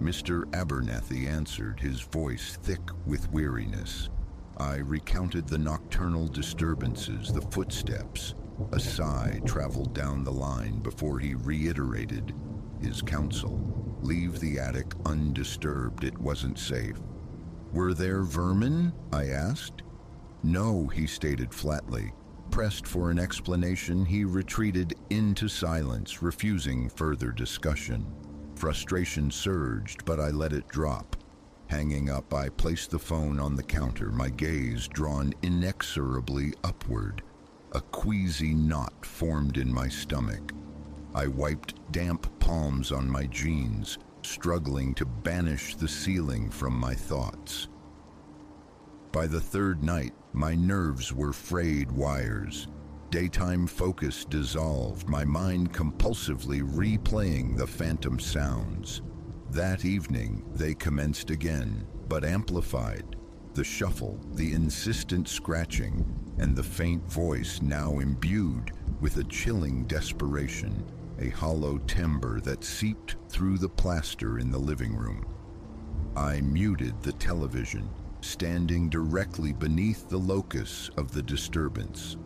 Mr. Abernathy answered, his voice thick with weariness. I recounted the nocturnal disturbances, the footsteps. A sigh traveled down the line before he reiterated his counsel. Leave the attic undisturbed, it wasn't safe. Were there vermin? I asked. No, he stated flatly. Pressed for an explanation, he retreated into silence, refusing further discussion. Frustration surged, but I let it drop. Hanging up, I placed the phone on the counter, my gaze drawn inexorably upward. A queasy knot formed in my stomach. I wiped damp palms on my jeans, struggling to banish the ceiling from my thoughts. By the third night, my nerves were frayed wires. Daytime focus dissolved, my mind compulsively replaying the phantom sounds. That evening, they commenced again, but amplified. The shuffle, the insistent scratching, and the faint voice now imbued with a chilling desperation, a hollow timbre that seeped through the plaster in the living room. I muted the television, standing directly beneath the locus of the disturbance.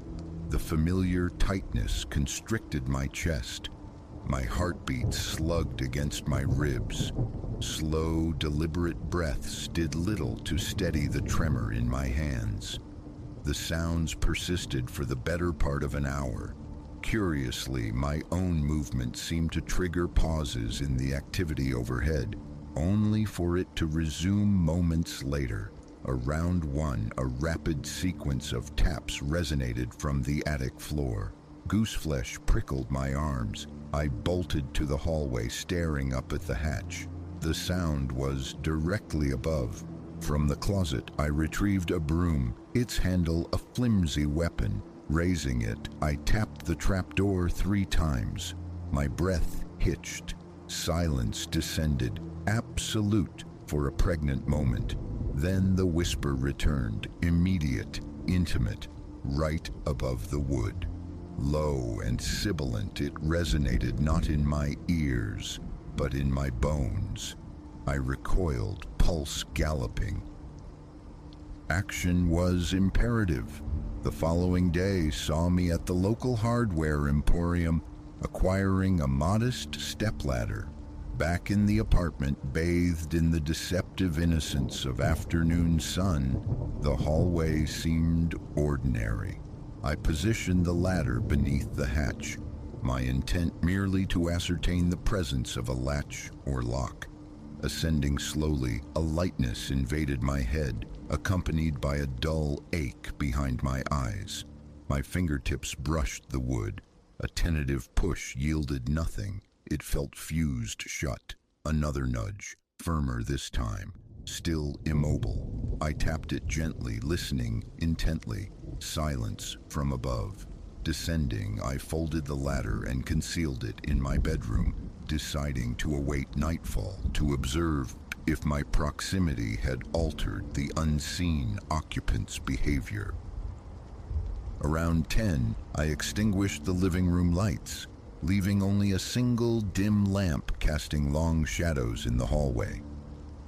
The familiar tightness constricted my chest. My heartbeat slugged against my ribs. Slow, deliberate breaths did little to steady the tremor in my hands. The sounds persisted for the better part of an hour. Curiously, my own movement seemed to trigger pauses in the activity overhead, only for it to resume moments later. Around one, a rapid sequence of taps resonated from the attic floor. Gooseflesh prickled my arms. I bolted to the hallway, staring up at the hatch. The sound was directly above. From the closet, I retrieved a broom, its handle a flimsy weapon. Raising it, I tapped the trapdoor 3 times. My breath hitched. Silence descended, absolute for a pregnant moment. Then the whisper returned, immediate, intimate, right above the wood. Low and sibilant, it resonated not in my ears, but in my bones. I recoiled, pulse galloping. Action was imperative. The following day saw me at the local hardware emporium, acquiring a modest stepladder. Back in the apartment, bathed in the deceptive innocence of afternoon sun, the hallway seemed ordinary. I positioned the ladder beneath the hatch, my intent merely to ascertain the presence of a latch or lock. Ascending slowly, a lightness invaded my head, accompanied by a dull ache behind my eyes. My fingertips brushed the wood. A tentative push yielded nothing. It felt fused shut. Another nudge, firmer this time, still immobile. I tapped it gently, listening intently. Silence from above. Descending, I folded the ladder and concealed it in my bedroom, deciding to await nightfall to observe if my proximity had altered the unseen occupant's behavior. Around 10, I extinguished the living room lights, leaving only a single dim lamp casting long shadows in the hallway.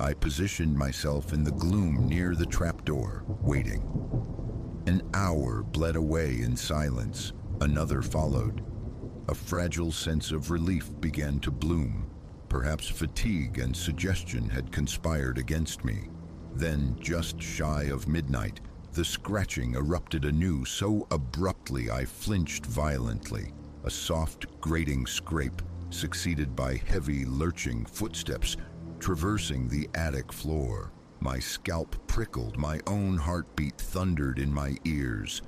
I positioned myself in the gloom near the trapdoor, waiting. An hour bled away in silence. Another followed. A fragile sense of relief began to bloom. Perhaps fatigue and suggestion had conspired against me. Then, just shy of midnight, the scratching erupted anew so abruptly I flinched violently. A soft, grating scrape, succeeded by heavy, lurching footsteps traversing the attic floor. My scalp prickled, my own heartbeat thundered in my ears.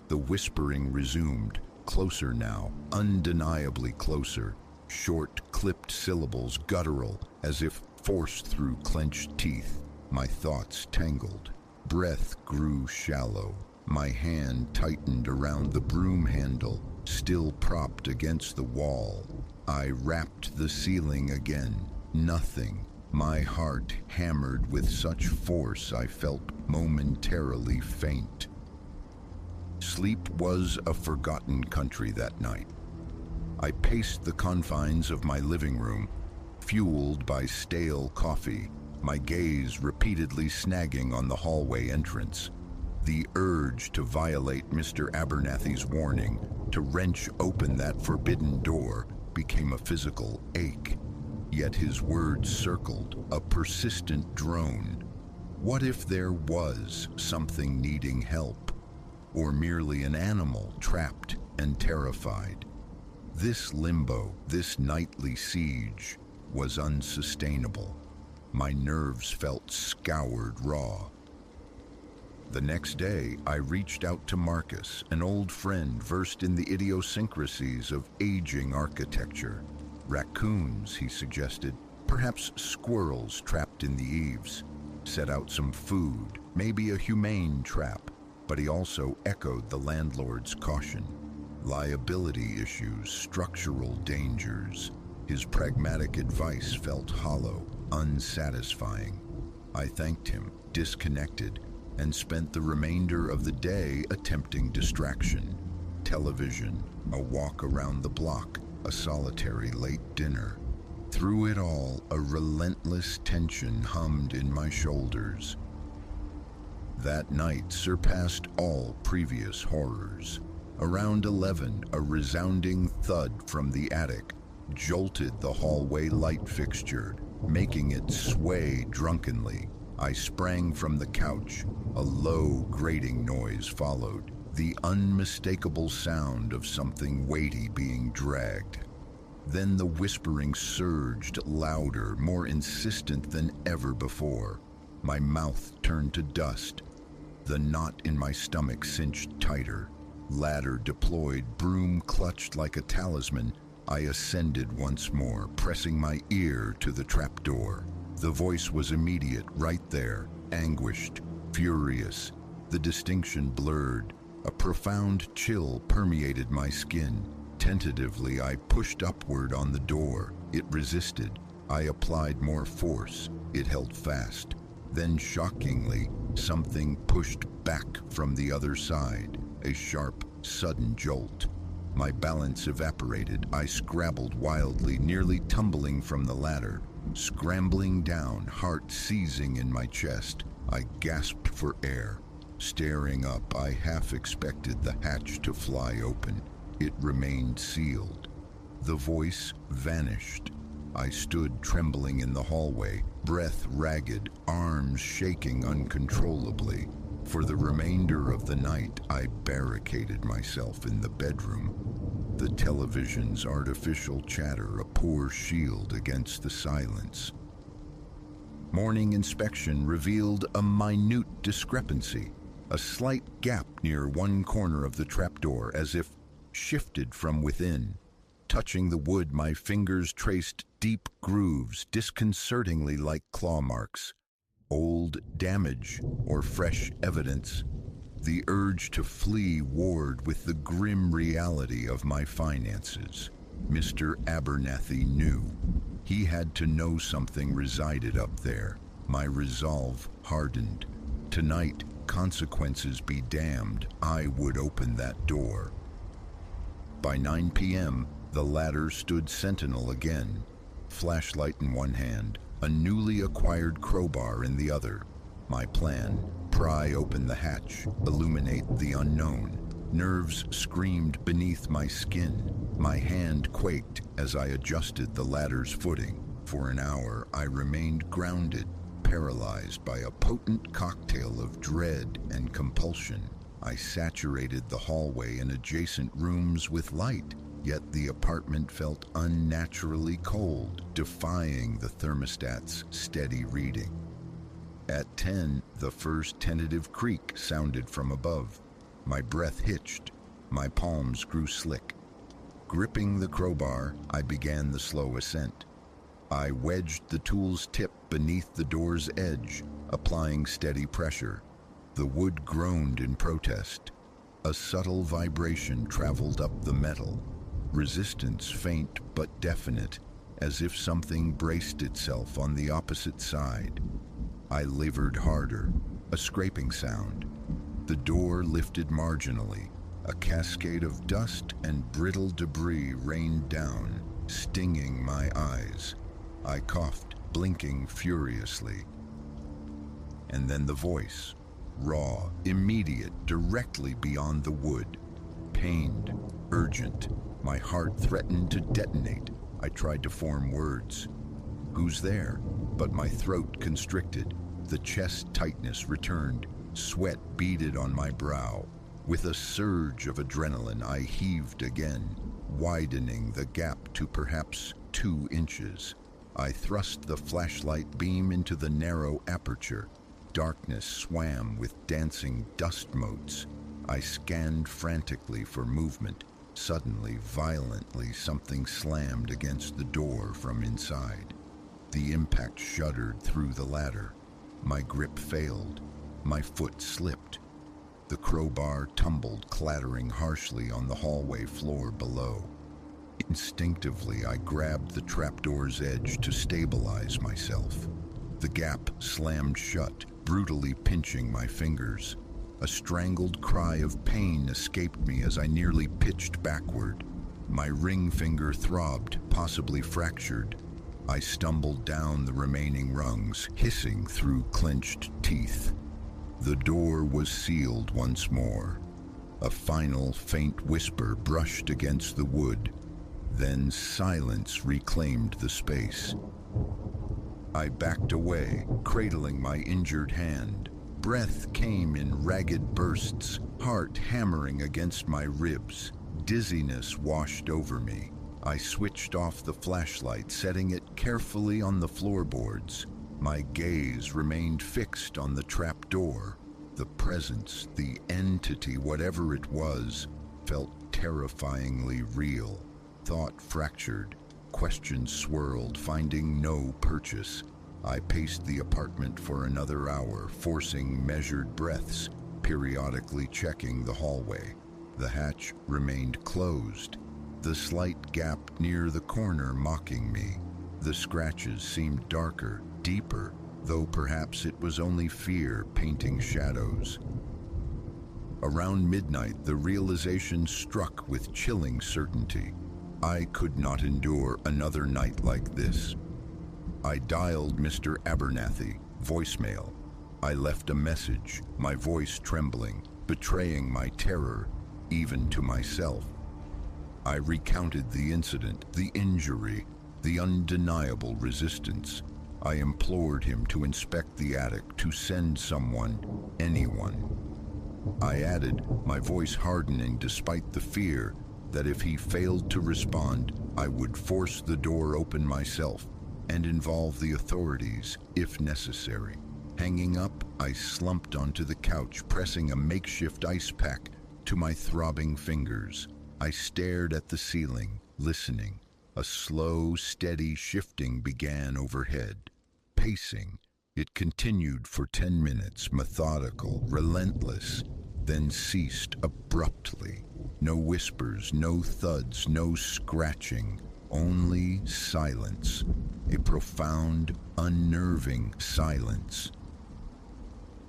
The whispering resumed, closer now, undeniably closer. Short, clipped syllables, guttural, as if forced through clenched teeth. My thoughts tangled. Breath grew shallow. My hand tightened around the broom handle, still propped against the wall. I rapped the ceiling again. Nothing. My heart hammered with such force I felt momentarily faint. Sleep was a forgotten country that night. I paced the confines of my living room, fueled by stale coffee, my gaze repeatedly snagging on the hallway entrance. The urge to violate Mr. Abernathy's warning, to wrench open that forbidden door, became a physical ache. Yet his words circled, a persistent drone. What if there was something needing help, or merely an animal trapped and terrified? This limbo, this nightly siege, was unsustainable. My nerves felt scoured raw. The next day, I reached out to Marcus, an old friend versed in the idiosyncrasies of aging architecture. Raccoons, he suggested, perhaps squirrels trapped in the eaves. Set out some food, maybe a humane trap, but he also echoed the landlord's caution. Liability issues, structural dangers. His pragmatic advice felt hollow, unsatisfying. I thanked him, disconnected, and spent the remainder of the day attempting distraction. Television, a walk around the block, a solitary late dinner. Through it all, a relentless tension hummed in my shoulders. That night surpassed all previous horrors. Around 11, a resounding thud from the attic jolted the hallway light fixture, making it sway drunkenly. I sprang from the couch. A low, grating noise followed, the unmistakable sound of something weighty being dragged. Then the whispering surged, louder, more insistent than ever before. My mouth turned to dust. The knot in my stomach cinched tighter. Ladder deployed, broom clutched like a talisman. I ascended once more, pressing my ear to the trapdoor. The voice was immediate, right there, anguished, furious. The distinction blurred. A profound chill permeated my skin. Tentatively, I pushed upward on the door. It resisted. I applied more force. It held fast. Then, shockingly, something pushed back from the other side. A sharp, sudden jolt. My balance evaporated. I scrabbled wildly, nearly tumbling from the ladder. Scrambling down, heart seizing in my chest, I gasped for air. Staring up, I half expected the hatch to fly open. It remained sealed. The voice vanished. I stood trembling in the hallway, breath ragged, arms shaking uncontrollably. For the remainder of the night, I barricaded myself in the bedroom. The television's artificial chatter a poor shield against the silence. Morning inspection revealed a minute discrepancy, a slight gap near one corner of the trapdoor as if shifted from within. Touching the wood, my fingers traced deep grooves, disconcertingly like claw marks. Old damage or fresh evidence. The urge to flee warred with the grim reality of my finances. Mr. Abernathy knew. He had to know something resided up there. My resolve hardened. Tonight, consequences be damned, I would open that door. By 9 p.m., the ladder stood sentinel again, flashlight in one hand, a newly acquired crowbar in the other. My plan: pry open the hatch, illuminate the unknown. Nerves screamed beneath my skin. My hand quaked as I adjusted the ladder's footing. For an hour, I remained grounded, paralyzed by a potent cocktail of dread and compulsion. I saturated the hallway and adjacent rooms with light, yet the apartment felt unnaturally cold, defying the thermostat's steady reading. At 10, the first tentative creak sounded from above. My breath hitched. My palms grew slick. Gripping the crowbar, I began the slow ascent. I wedged the tool's tip beneath the door's edge, applying steady pressure. The wood groaned in protest. A subtle vibration traveled up the metal. Resistance faint but definite, as if something braced itself on the opposite side. I levered harder. A scraping sound. The door lifted marginally. A cascade of dust and brittle debris rained down, stinging my eyes. I coughed, blinking furiously. And then the voice. Raw, immediate, directly beyond the wood. Pained, urgent. My heart threatened to detonate. I tried to form words. Who's there? But my throat constricted. The chest tightness returned. Sweat beaded on my brow. With a surge of adrenaline, I heaved again, widening the gap to perhaps 2 inches. I thrust the flashlight beam into the narrow aperture. Darkness swam with dancing dust motes. I scanned frantically for movement. Suddenly, violently, something slammed against the door from inside. The impact shuddered through the ladder. My grip failed. My foot slipped. The crowbar tumbled, clattering harshly on the hallway floor below. Instinctively, I grabbed the trapdoor's edge to stabilize myself. The gap slammed shut, brutally pinching my fingers. A strangled cry of pain escaped me as I nearly pitched backward. My ring finger throbbed, possibly fractured. I stumbled down the remaining rungs, hissing through clenched teeth. The door was sealed once more. A final faint whisper brushed against the wood. Then silence reclaimed the space. I backed away, cradling my injured hand. Breath came in ragged bursts, heart hammering against my ribs. Dizziness washed over me. I switched off the flashlight, setting it carefully on the floorboards. My gaze remained fixed on the trap door. The presence, the entity, whatever it was, felt terrifyingly real. Thought fractured. Questions swirled, finding no purchase. I paced the apartment for another hour, forcing measured breaths, periodically checking the hallway. The hatch remained closed, the slight gap near the corner mocking me. The scratches seemed darker, deeper, though perhaps it was only fear painting shadows. Around midnight, the realization struck with chilling certainty. I could not endure another night like this. I dialed Mr. Abernathy, voicemail. I left a message, my voice trembling, betraying my terror, even to myself. I recounted the incident, the injury, the undeniable resistance. I implored him to inspect the attic, to send someone, anyone. I added, my voice hardening despite the fear that if he failed to respond, I would force the door open myself. and involve the authorities if necessary. Hanging up, I slumped onto the couch, pressing a makeshift ice pack to my throbbing fingers. I stared at the ceiling, listening. A slow, steady shifting began overhead. Pacing, it continued for 10 minutes, methodical, relentless, then ceased abruptly. No whispers, no thuds, no scratching, only silence. A profound, unnerving silence.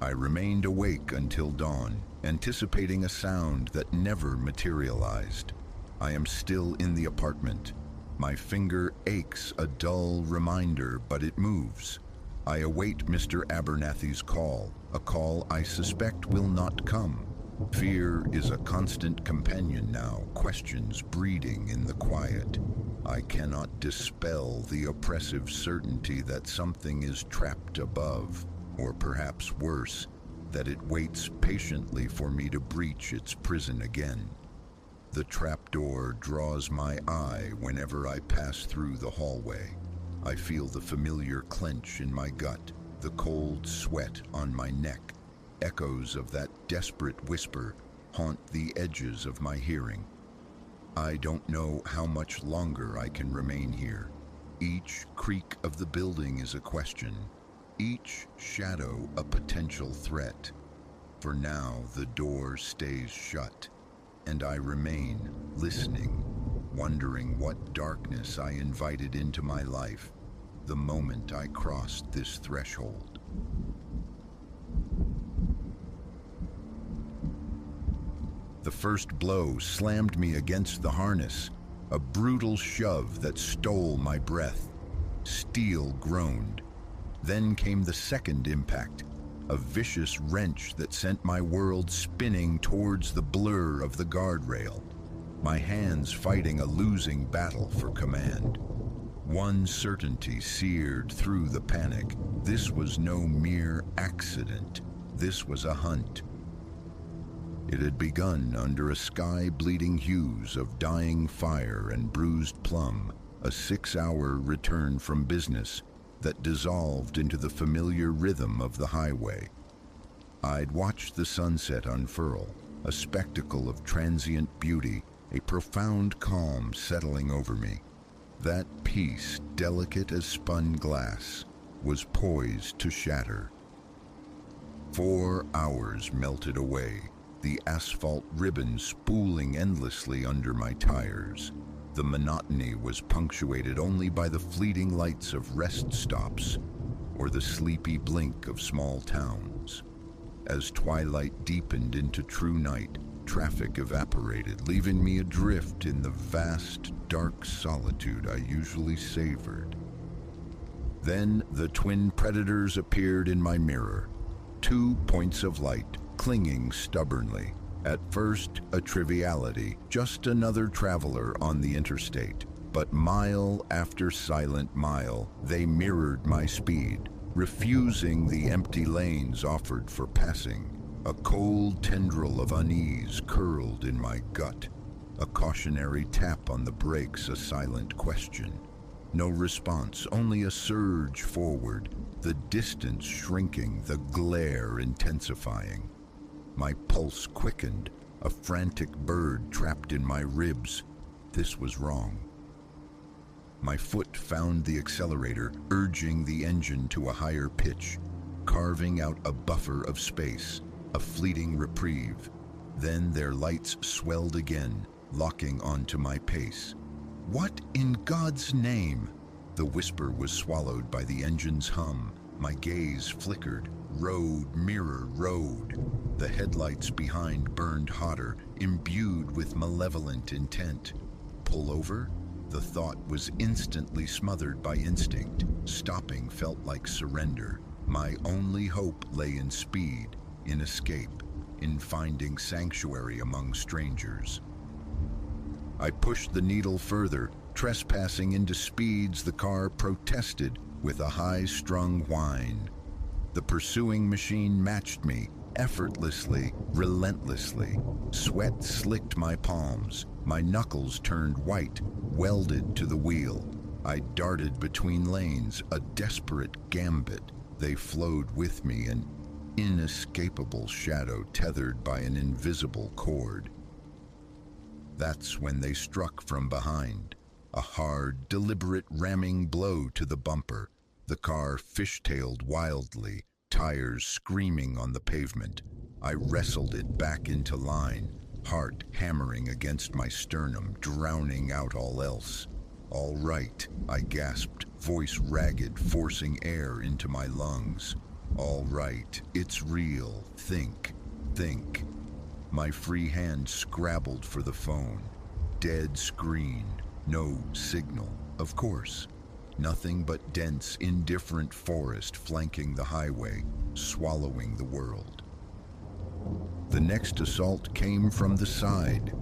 I remained awake until dawn, anticipating a sound that never materialized. I am still in the apartment. My finger aches, a dull reminder, but it moves. I await Mr. Abernathy's call, a call I suspect will not come. Fear is a constant companion now, questions breeding in the quiet. I cannot dispel the oppressive certainty that something is trapped above, or perhaps worse, that it waits patiently for me to breach its prison again. The trapdoor draws my eye whenever I pass through the hallway. I feel the familiar clench in my gut, the cold sweat on my neck. Echoes of that desperate whisper haunt the edges of my hearing. I don't know how much longer I can remain here. Each creak of the building is a question, each shadow a potential threat. For now, the door stays shut, and I remain listening, wondering what darkness I invited into my life the moment I crossed this threshold. The first blow slammed me against the harness, a brutal shove that stole my breath. Steel groaned. Then came the second impact, a vicious wrench that sent my world spinning towards the blur of the guardrail, my hands fighting a losing battle for command. One certainty seared through the panic. This was no mere accident. This was a hunt. It had begun under a sky bleeding hues of dying fire and bruised plum, a 6-hour return from business that dissolved into the familiar rhythm of the highway. I'd watched the sunset unfurl, a spectacle of transient beauty, a profound calm settling over me. That piece, delicate as spun glass, was poised to shatter. 4 hours melted away, the asphalt ribbon spooling endlessly under my tires. The monotony was punctuated only by the fleeting lights of rest stops or the sleepy blink of small towns. As twilight deepened into true night, traffic evaporated, leaving me adrift in the vast, dark solitude I usually savored. Then the twin predators appeared in my mirror, 2 points of light, clinging stubbornly. At first, a triviality, just another traveler on the interstate. But mile after silent mile, they mirrored my speed, refusing the empty lanes offered for passing. A cold tendril of unease curled in my gut. A cautionary tap on the brakes, a silent question. No response, only a surge forward, the distance shrinking, the glare intensifying. My pulse quickened, a frantic bird trapped in my ribs. This was wrong. My foot found the accelerator, urging the engine to a higher pitch, carving out a buffer of space, a fleeting reprieve. Then their lights swelled again, locking onto my pace. What in God's name? The whisper was swallowed by the engine's hum. My gaze flickered. Road, mirror, road. The headlights behind burned hotter, imbued with malevolent intent. Pull over? The thought was instantly smothered by instinct. Stopping felt like surrender. My only hope lay in speed, in escape, in finding sanctuary among strangers. I pushed the needle further, trespassing into speeds the car protested with a high-strung whine. The pursuing machine matched me, effortlessly, relentlessly. Sweat slicked my palms. My knuckles turned white, welded to the wheel. I darted between lanes, a desperate gambit. They flowed with me, an inescapable shadow tethered by an invisible cord. That's when they struck from behind. A hard, deliberate ramming blow to the bumper. The car fishtailed wildly, tires screaming on the pavement. I wrestled it back into line, heart hammering against my sternum, drowning out all else. "All right," I gasped, voice ragged, forcing air into my lungs. "All right, it's real. Think. My free hand scrabbled for the phone. Dead screen. No signal, of course. Nothing but dense, indifferent forest flanking the highway, swallowing the world. The next assault came from the side.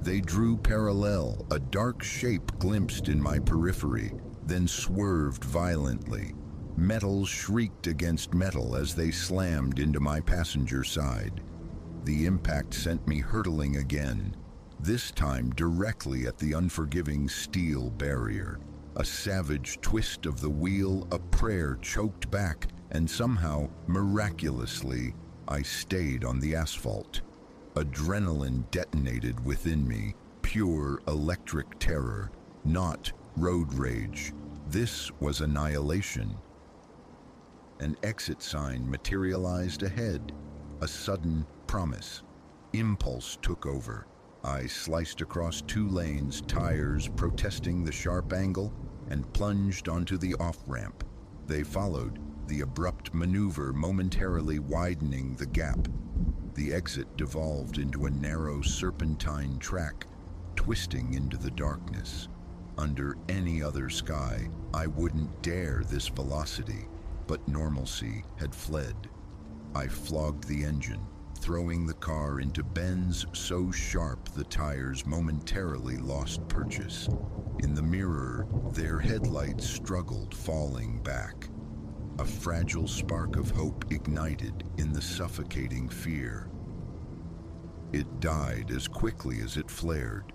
They drew parallel, a dark shape glimpsed in my periphery, then swerved violently. Metal shrieked against metal as they slammed into my passenger side. The impact sent me hurtling again, this time directly at the unforgiving steel barrier. A savage twist of the wheel, a prayer choked back, and somehow, miraculously, I stayed on the asphalt. Adrenaline detonated within me, pure electric terror, not road rage. This was annihilation. An exit sign materialized ahead, a sudden promise. Impulse took over. I sliced across 2 lanes, tires protesting the sharp angle, and plunged onto the off-ramp. They followed, the abrupt maneuver momentarily widening the gap. The exit devolved into a narrow serpentine track, twisting into the darkness. Under any other sky, I wouldn't dare this velocity, but normalcy had fled. I flogged the engine, throwing the car into bends so sharp the tires momentarily lost purchase. In the mirror, their headlights struggled, falling back. A fragile spark of hope ignited in the suffocating fear. It died as quickly as it flared.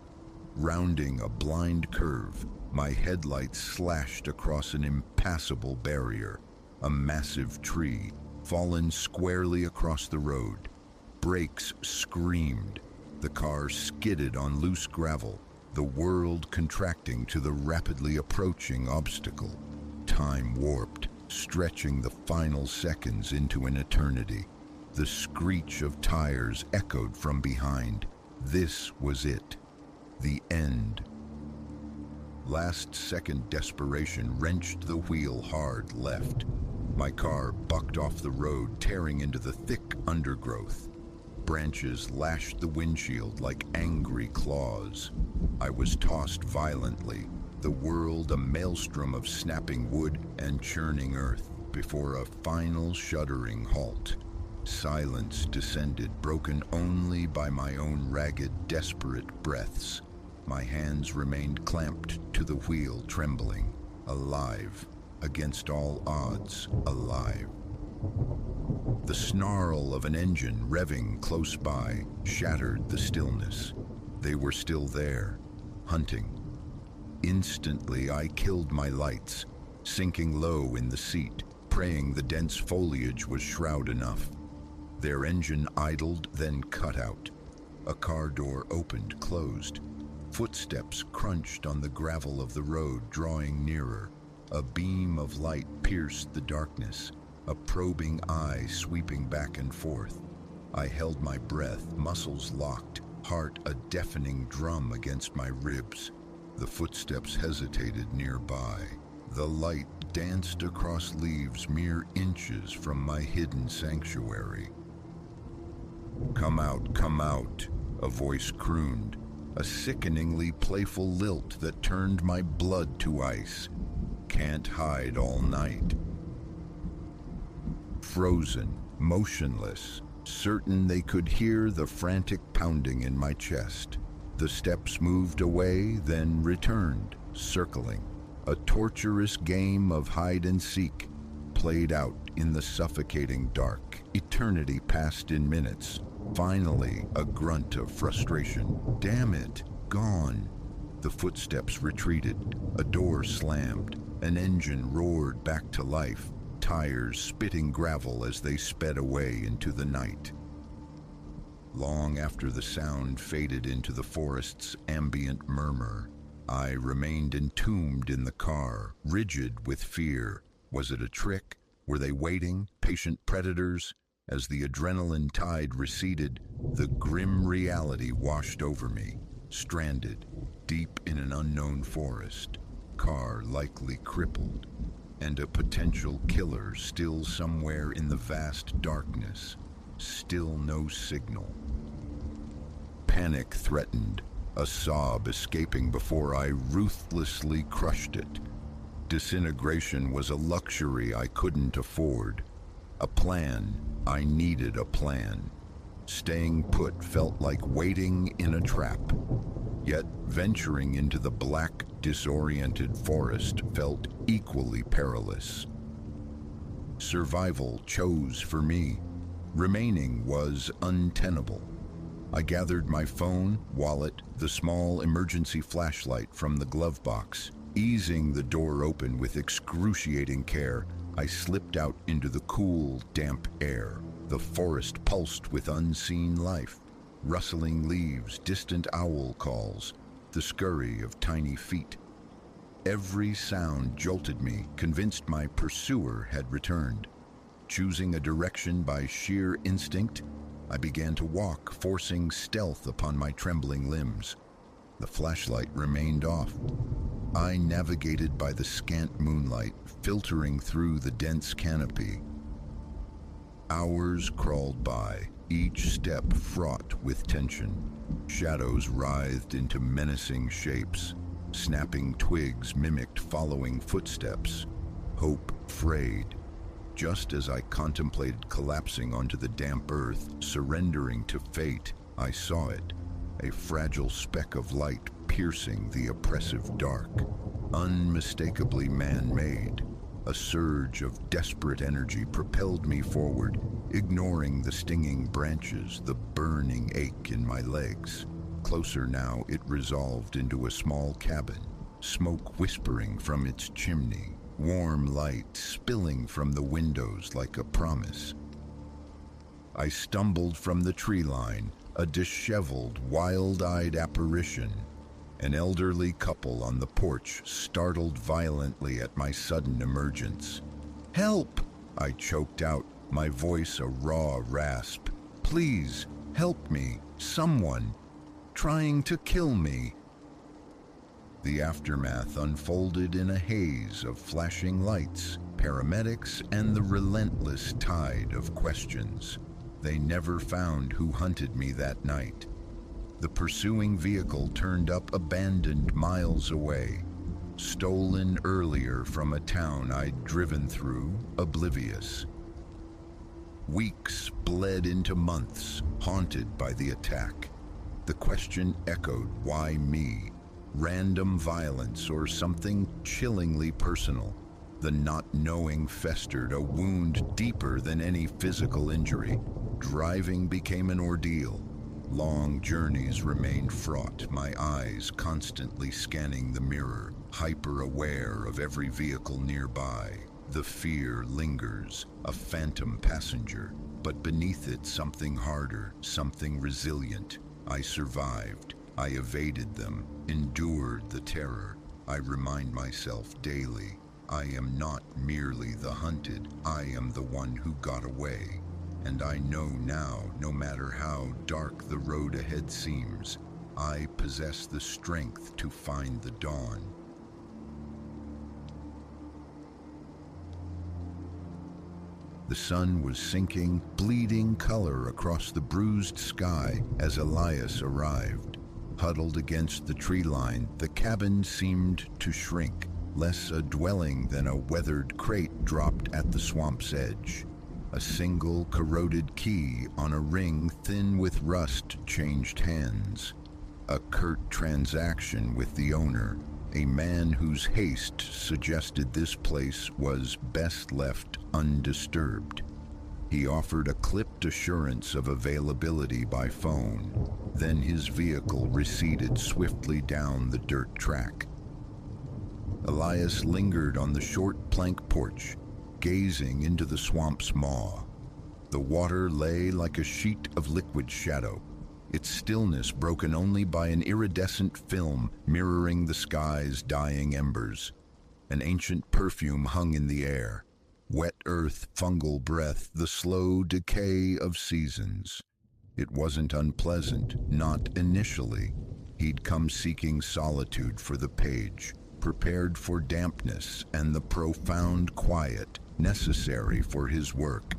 Rounding a blind curve, my headlights slashed across an impassable barrier, a massive tree, fallen squarely across the road. Brakes screamed. The car skidded on loose gravel, the world contracting to the rapidly approaching obstacle. Time warped, stretching the final seconds into an eternity. The screech of tires echoed from behind. This was it. The end. Last-second desperation wrenched the wheel hard left. My car bucked off the road, tearing into the thick undergrowth. Branches lashed the windshield like angry claws. I was tossed violently, the world a maelstrom of snapping wood and churning earth, before a final shuddering halt. Silence descended, broken only by my own ragged, desperate breaths. My hands remained clamped to the wheel, trembling, alive, against all odds, alive. The snarl of an engine revving close by shattered the stillness. They were still there, hunting. Instantly, I killed my lights, sinking low in the seat, praying the dense foliage was shroud enough. Their engine idled, then cut out. A car door opened, closed. Footsteps crunched on the gravel of the road, drawing nearer. A beam of light pierced the darkness, a probing eye sweeping back and forth. I held my breath, muscles locked, heart a deafening drum against my ribs. The footsteps hesitated nearby. The light danced across leaves mere inches from my hidden sanctuary. Come out," a voice crooned, a sickeningly playful lilt that turned my blood to ice. Can't hide all night. Frozen, motionless, certain they could hear the frantic pounding in my chest. The steps moved away, then returned, circling. A torturous game of hide and seek, played out in the suffocating dark. Eternity passed in minutes. Finally, a grunt of frustration. Damn it, gone. The footsteps retreated, a door slammed, an engine roared back to life, tires spitting gravel as they sped away into the night. Long after the sound faded into the forest's ambient murmur, I remained entombed in the car, rigid with fear. Was it a trick? Were they waiting, patient predators? As the adrenaline tide receded, the grim reality washed over me, stranded, deep in an unknown forest, car likely crippled, and a potential killer still somewhere in the vast darkness, still no signal. Panic threatened, a sob escaping before I ruthlessly crushed it. Disintegration was a luxury I couldn't afford. A plan, I needed a plan. Staying put felt like waiting in a trap. Yet venturing into the black, disoriented forest felt equally perilous. Survival chose for me. Remaining was untenable. I gathered my phone, wallet, the small emergency flashlight from the glove box. Easing the door open with excruciating care, I slipped out into the cool, damp air. The forest pulsed with unseen life. Rustling leaves, distant owl calls, the scurry of tiny feet. Every sound jolted me, convinced my pursuer had returned. Choosing a direction by sheer instinct, I began to walk, forcing stealth upon my trembling limbs. The flashlight remained off. I navigated by the scant moonlight, filtering through the dense canopy. Hours crawled by, each step fraught with tension. Shadows writhed into menacing shapes. Snapping twigs mimicked following footsteps. Hope frayed. Just as I contemplated collapsing onto the damp earth, surrendering to fate, I saw it, a fragile speck of light piercing the oppressive dark. Unmistakably man-made, a surge of desperate energy propelled me forward, ignoring the stinging branches, the burning ache in my legs. Closer now, it resolved into a small cabin, smoke whispering from its chimney, warm light spilling from the windows like a promise. I stumbled from the tree line, a disheveled, wild-eyed apparition. An elderly couple on the porch startled violently at my sudden emergence. "Help!" I choked out, my voice a raw rasp. "Please, help me, someone, trying to kill me." The aftermath unfolded in a haze of flashing lights, paramedics, and the relentless tide of questions. They never found who hunted me that night. The pursuing vehicle turned up abandoned miles away, stolen earlier from a town I'd driven through, oblivious. Weeks bled into months, haunted by the attack. The question echoed, why me? Random violence or something chillingly personal? The not knowing festered, a wound deeper than any physical injury. Driving became an ordeal. Long journeys remained fraught, my eyes constantly scanning the mirror, hyper-aware of every vehicle nearby. The fear lingers, a phantom passenger, but beneath it something harder, something resilient. I survived. I evaded them, endured the terror. I remind myself daily, I am not merely the hunted, I am the one who got away. And I know now, no matter how dark the road ahead seems, I possess the strength to find the dawn. The sun was sinking, bleeding color across the bruised sky as Elias arrived. Huddled against the tree line, the cabin seemed to shrink, less a dwelling than a weathered crate dropped at the swamp's edge. A single corroded key on a ring thin with rust changed hands. A curt transaction with the owner, a man whose haste suggested this place was best left undisturbed. He offered a clipped assurance of availability by phone. Then his vehicle receded swiftly down the dirt track. Elias lingered on the short plank porch, gazing into the swamp's maw. The water lay like a sheet of liquid shadow, its stillness broken only by an iridescent film mirroring the sky's dying embers. An ancient perfume hung in the air. Wet earth, fungal breath, the slow decay of seasons. It wasn't unpleasant, not initially. He'd come seeking solitude for the page, prepared for dampness and the profound quiet necessary for his work.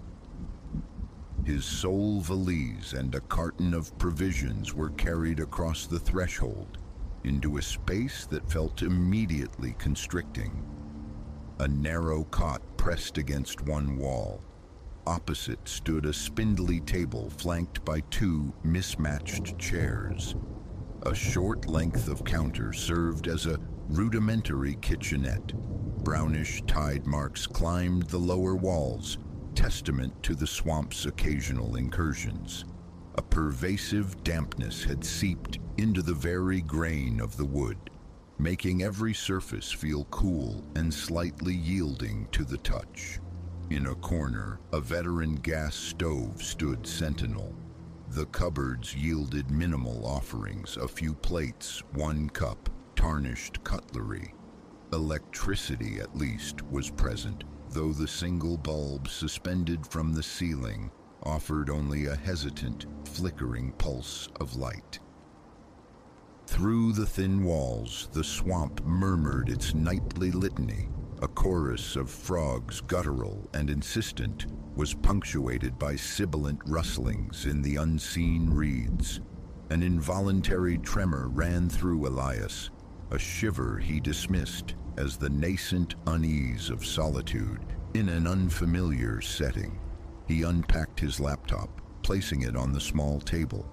His sole valise and a carton of provisions were carried across the threshold into a space that felt immediately constricting. A narrow cot pressed against one wall. Opposite stood a spindly table flanked by two mismatched chairs. A short length of counter served as a rudimentary kitchenette. Brownish tide marks climbed the lower walls, testament to the swamp's occasional incursions. A pervasive dampness had seeped into the very grain of the wood, making every surface feel cool and slightly yielding to the touch. In a corner, a veteran gas stove stood sentinel. The cupboards yielded minimal offerings, a few plates, one cup, tarnished cutlery. Electricity, at least, was present, though the single bulb suspended from the ceiling offered only a hesitant, flickering pulse of light. Through the thin walls, the swamp murmured its nightly litany. A chorus of frogs, guttural and insistent, was punctuated by sibilant rustlings in the unseen reeds. An involuntary tremor ran through Elias, a shiver he dismissed as the nascent unease of solitude in an unfamiliar setting. He unpacked his laptop, placing it on the small table.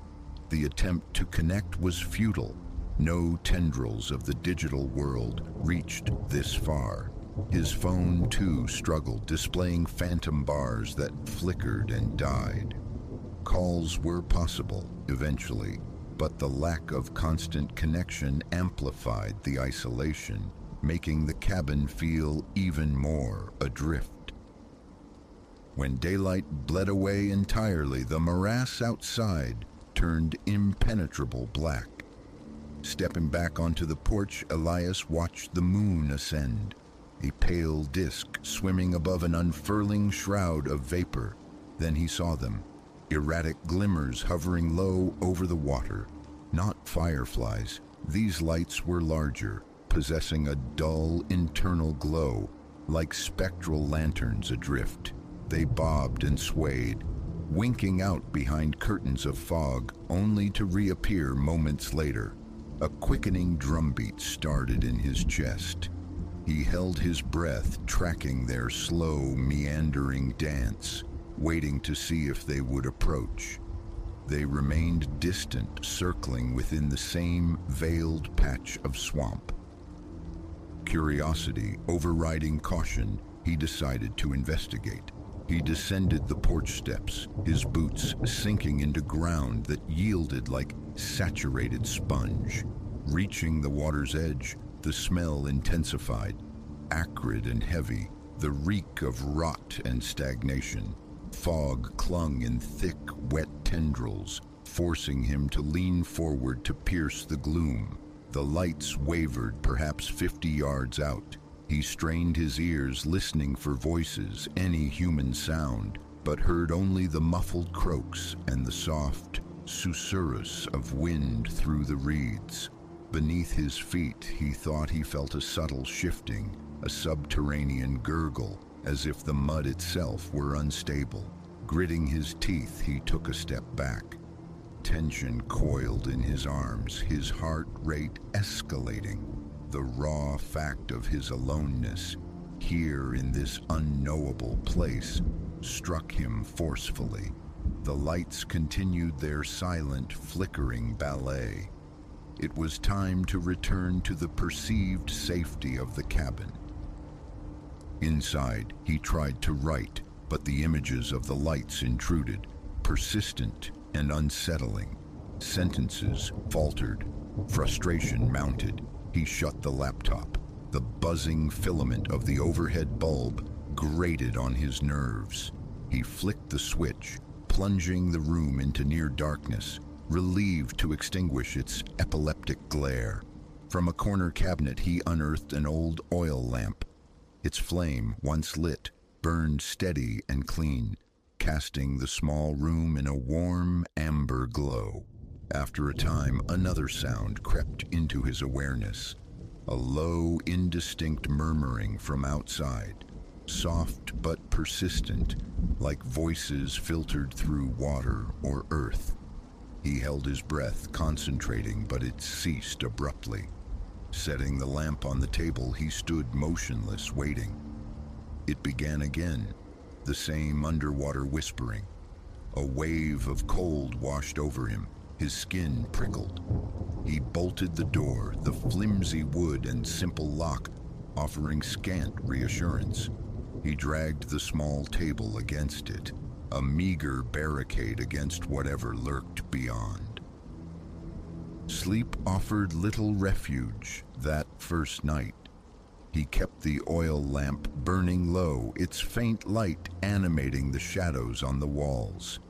The attempt to connect was futile. No tendrils of the digital world reached this far. His phone, too, struggled, displaying phantom bars that flickered and died. Calls were possible, eventually, but the lack of constant connection amplified the isolation, making the cabin feel even more adrift. When daylight bled away entirely, the morass outside turned impenetrable black. Stepping back onto the porch, Elias watched the moon ascend, a pale disk swimming above an unfurling shroud of vapor. Then he saw them, erratic glimmers hovering low over the water. Not fireflies, these lights were larger, possessing a dull internal glow, like spectral lanterns adrift. They bobbed and swayed, winking out behind curtains of fog, only to reappear moments later. A quickening drumbeat started in his chest. He held his breath, tracking their slow, meandering dance, waiting to see if they would approach. They remained distant, circling within the same veiled patch of swamp. Curiosity overriding caution, he decided to investigate. He descended the porch steps, his boots sinking into ground that yielded like saturated sponge. Reaching the water's edge, the smell intensified, acrid and heavy, the reek of rot and stagnation. Fog clung in thick, wet tendrils, forcing him to lean forward to pierce the gloom. The lights wavered perhaps 50 yards out. He strained his ears, listening for voices, any human sound, but heard only the muffled croaks and the soft susurrus of wind through the reeds. Beneath his feet, he thought he felt a subtle shifting, a subterranean gurgle, as if the mud itself were unstable. Gritting his teeth, he took a step back. Tension coiled in his arms, his heart rate escalating. The raw fact of his aloneness, here in this unknowable place, struck him forcefully. The lights continued their silent, flickering ballet. It was time to return to the perceived safety of the cabin. Inside, he tried to write, But the images of the lights intruded, persistent and unsettling. Sentences faltered. Frustration mounted. He shut the laptop. The buzzing filament of the overhead bulb grated on his nerves. He flicked the switch, plunging the room into near darkness, relieved to extinguish its epileptic glare. From a corner cabinet he unearthed an old oil lamp. Its flame, once lit, burned steady and clean, casting the small room in a warm amber glow. After a time, another sound crept into his awareness, a low, indistinct murmuring from outside, soft but persistent, like voices filtered through water or earth. He held his breath, concentrating, but it ceased abruptly. Setting the lamp on the table, he stood motionless, waiting. It began again, the same underwater whispering. A wave of cold washed over him. His skin prickled. He bolted the door, the flimsy wood and simple lock offering scant reassurance. He dragged the small table against it, a meager barricade against whatever lurked beyond. Sleep offered little refuge that first night. He kept the oil lamp burning low, its faint light animating the shadows on the walls.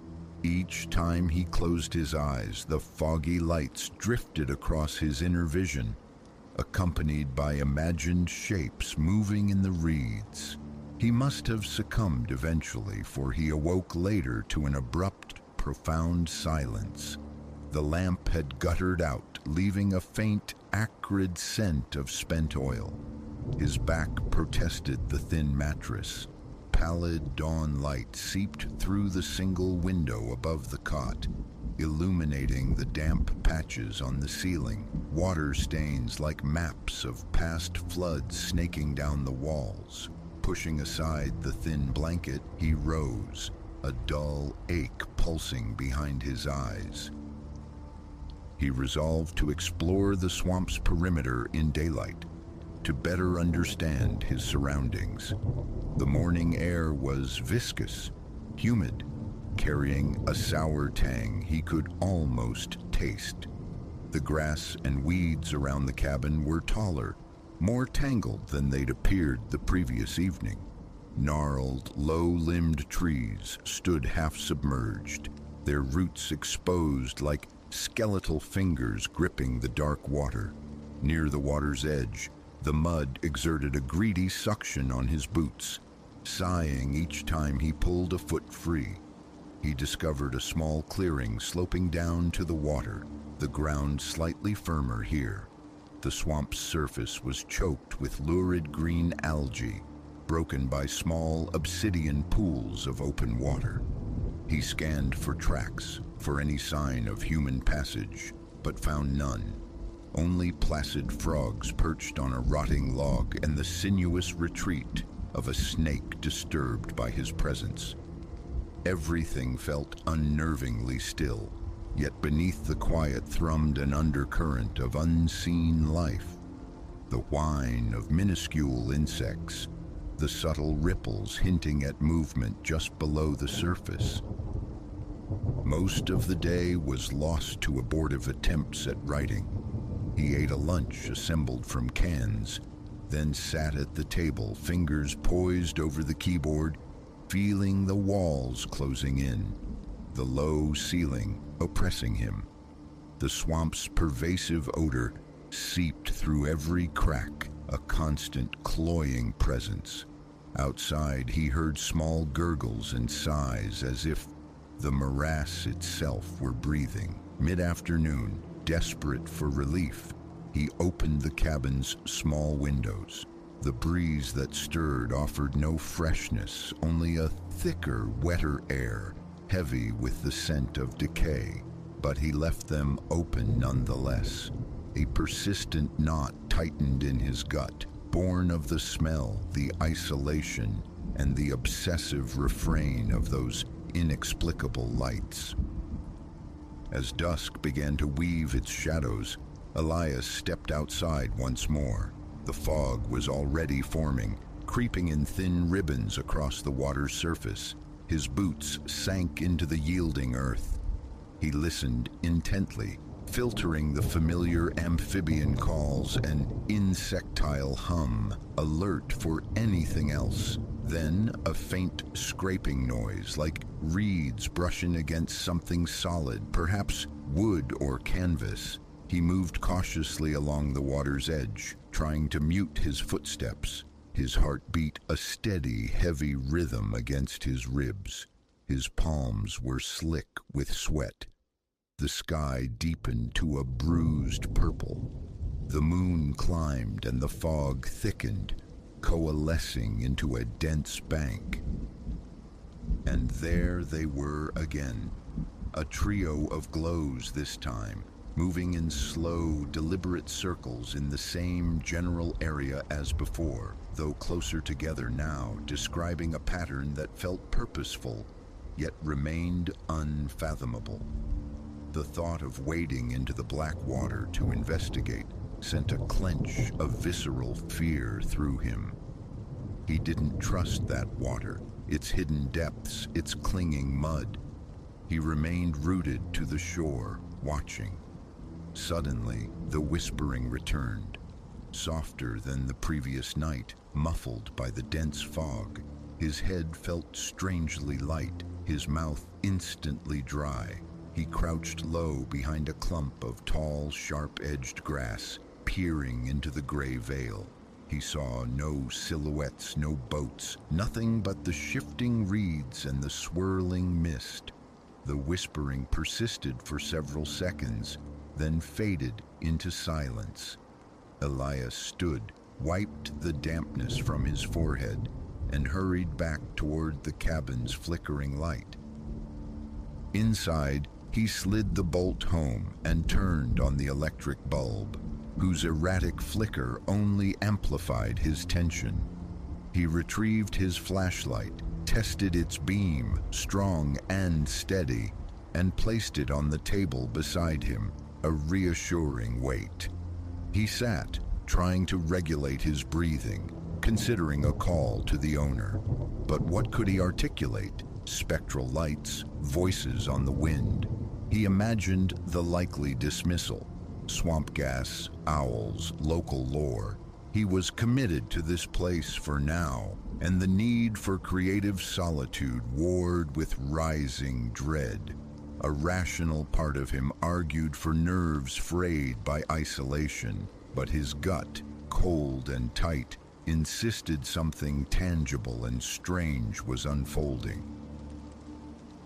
Each time he closed his eyes, the foggy lights drifted across his inner vision, accompanied by imagined shapes moving in the reeds. He must have succumbed eventually, for he awoke later to an abrupt, profound silence. The lamp had guttered out, leaving a faint, acrid scent of spent oil. His back protested the thin mattress. Pallid dawn light seeped through the single window above the cot, illuminating the damp patches on the ceiling, water stains like maps of past floods snaking down the walls. Pushing aside the thin blanket, he rose, a dull ache pulsing behind his eyes. He resolved to explore the swamp's perimeter in daylight, to better understand his surroundings. The morning air was viscous, humid, carrying a sour tang he could almost taste. The grass and weeds around the cabin were taller, more tangled than they'd appeared the previous evening. Gnarled, low-limbed trees stood half-submerged, their roots exposed like skeletal fingers gripping the dark water. Near the water's edge, the mud exerted a greedy suction on his boots, sighing each time he pulled a foot free. He discovered a small clearing sloping down to the water, the ground slightly firmer here. The swamp's surface was choked with lurid green algae, broken by small obsidian pools of open water. He scanned for tracks, for any sign of human passage, but found none. Only placid frogs perched on a rotting log and the sinuous retreat of a snake disturbed by his presence. Everything felt unnervingly still, yet beneath the quiet thrummed an undercurrent of unseen life. The whine of minuscule insects, the subtle ripples hinting at movement just below the surface. Most of the day was lost to abortive attempts at writing. He ate a lunch assembled from cans, then sat at the table, fingers poised over the keyboard, feeling the walls closing in, the low ceiling oppressing him. The swamp's pervasive odor seeped through every crack, a constant cloying presence. Outside, he heard small gurgles and sighs as if the morass itself were breathing. Mid-afternoon, desperate for relief, he opened the cabin's small windows. The breeze that stirred offered no freshness, only a thicker, wetter air, heavy with the scent of decay. But he left them open nonetheless. A persistent knot tightened in his gut, born of the smell, the isolation, and the obsessive refrain of those inexplicable lights. As dusk began to weave its shadows, Elias stepped outside once more. The fog was already forming, creeping in thin ribbons across the water's surface. His boots sank into the yielding earth. He listened intently, filtering the familiar amphibian calls and insectile hum, alert for anything else. Then a faint scraping noise, like reeds brushing against something solid, perhaps wood or canvas. He moved cautiously along the water's edge, trying to mute his footsteps. His heart beat a steady, heavy rhythm against his ribs. His palms were slick with sweat. The sky deepened to a bruised purple. The moon climbed and the fog thickened, coalescing into a dense bank. And there they were again, a trio of glows this time, moving in slow, deliberate circles in the same general area as before, though closer together now, describing a pattern that felt purposeful, yet remained unfathomable. The thought of wading into the black water to investigate sent a clench of visceral fear through him. He didn't trust that water, its hidden depths, its clinging mud. He remained rooted to the shore, watching. Suddenly, the whispering returned, softer than the previous night, muffled by the dense fog. His head felt strangely light, his mouth instantly dry. He crouched low behind a clump of tall, sharp-edged grass, peering into the gray veil. He saw no silhouettes, no boats, nothing but the shifting reeds and the swirling mist. The whispering persisted for several seconds, then faded into silence. Elias stood, wiped the dampness from his forehead, and hurried back toward the cabin's flickering light. Inside, he slid the bolt home and turned on the electric bulb, whose erratic flicker only amplified his tension. He retrieved his flashlight, tested its beam, strong and steady, and placed it on the table beside him, a reassuring weight. He sat, trying to regulate his breathing, considering a call to the owner. But what could he articulate? Spectral lights, voices on the wind. He imagined the likely dismissal. Swamp gas, owls, local lore. He was committed to this place for now, and the need for creative solitude warred with rising dread. A rational part of him argued for nerves frayed by isolation, but his gut, cold and tight, insisted something tangible and strange was unfolding.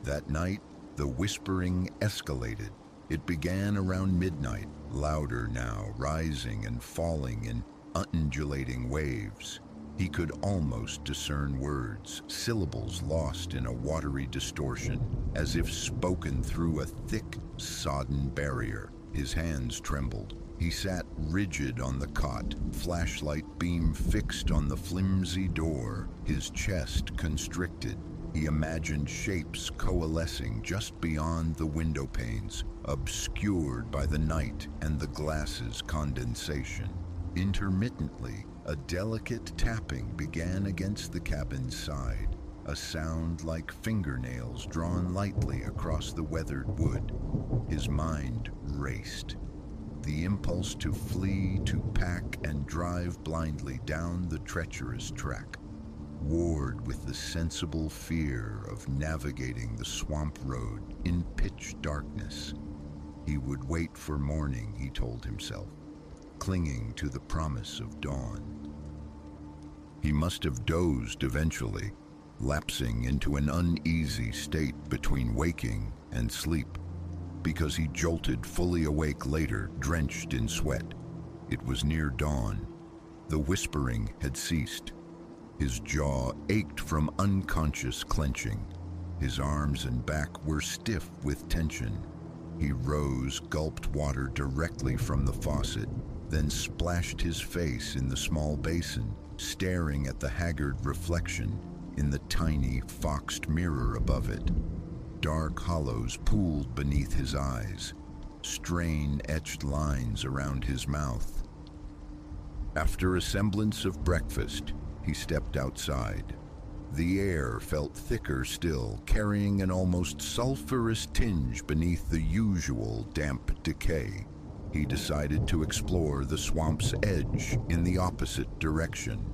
That night, the whispering escalated. It began around midnight, louder now, rising and falling in undulating waves. He could almost discern words, syllables lost in a watery distortion, as if spoken through a thick, sodden barrier. His hands trembled. He sat rigid on the cot, flashlight beam fixed on the flimsy door, his chest constricted. He imagined shapes coalescing just beyond the window panes, obscured by the night and the glass's condensation. Intermittently, a delicate tapping began against the cabin's side, a sound like fingernails drawn lightly across the weathered wood. His mind raced. The impulse to flee, to pack, and drive blindly down the treacherous track warred with the sensible fear of navigating the swamp road in pitch darkness. He would wait for morning, he told himself, clinging to the promise of dawn. He must have dozed eventually, lapsing into an uneasy state between waking and sleep, because he jolted fully awake later, drenched in sweat. It was near dawn. The whispering had ceased. His jaw ached from unconscious clenching. His arms and back were stiff with tension. He rose, gulped water directly from the faucet, then splashed his face in the small basin, staring at the haggard reflection in the tiny, foxed mirror above it. Dark hollows pooled beneath his eyes, strain-etched lines around his mouth. After a semblance of breakfast, He stepped outside. The air felt thicker still, carrying an almost sulphurous tinge beneath the usual damp decay. He decided to explore the swamp's edge in the opposite direction,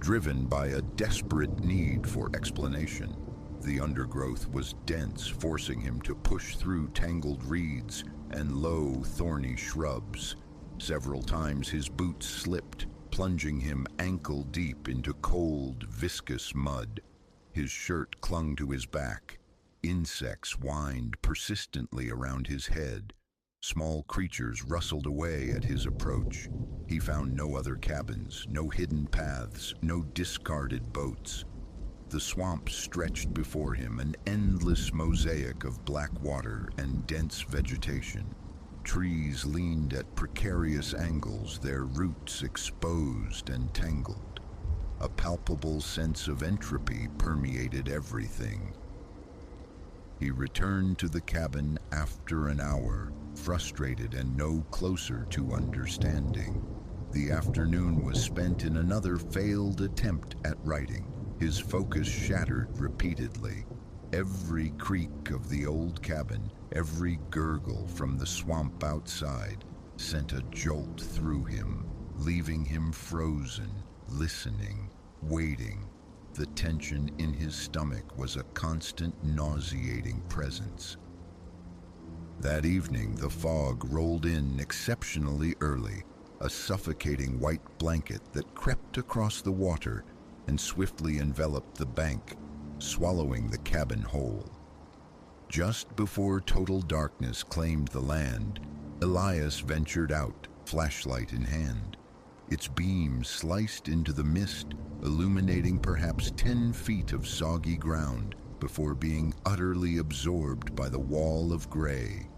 driven by a desperate need for explanation. The undergrowth was dense, forcing him to push through tangled reeds and low, thorny shrubs. Several times his boots slipped, plunging him ankle-deep into cold, viscous mud. His shirt clung to his back. Insects whined persistently around his head. Small creatures rustled away at his approach. He found no other cabins, no hidden paths, no discarded boats. The swamp stretched before him, an endless mosaic of black water and dense vegetation. Trees leaned at precarious angles, their roots exposed and tangled. A palpable sense of entropy permeated everything. He returned to the cabin after an hour, frustrated and no closer to understanding. The afternoon was spent in another failed attempt at writing. His focus shattered repeatedly. Every creak of the old cabin, every gurgle from the swamp outside, sent a jolt through him, leaving him frozen, listening, waiting. The tension in his stomach was a constant nauseating presence. That evening, the fog rolled in exceptionally early, a suffocating white blanket that crept across the water and swiftly enveloped the bank, swallowing the cabin whole. Just before total darkness claimed the land, Elias ventured out, flashlight in hand. Its beam sliced into the mist, illuminating perhaps 10 feet of soggy ground before being utterly absorbed by the wall of gray.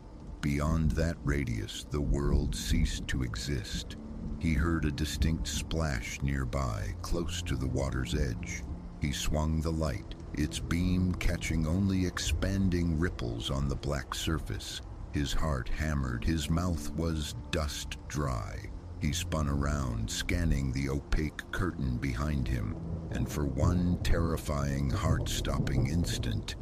Beyond that radius, the world ceased to exist. He heard a distinct splash nearby, close to the water's edge. He swung the light, its beam catching only expanding ripples on the black surface. His heart hammered, his mouth was dust dry. He spun around, scanning the opaque curtain behind him, and for one terrifying, heart-stopping instant,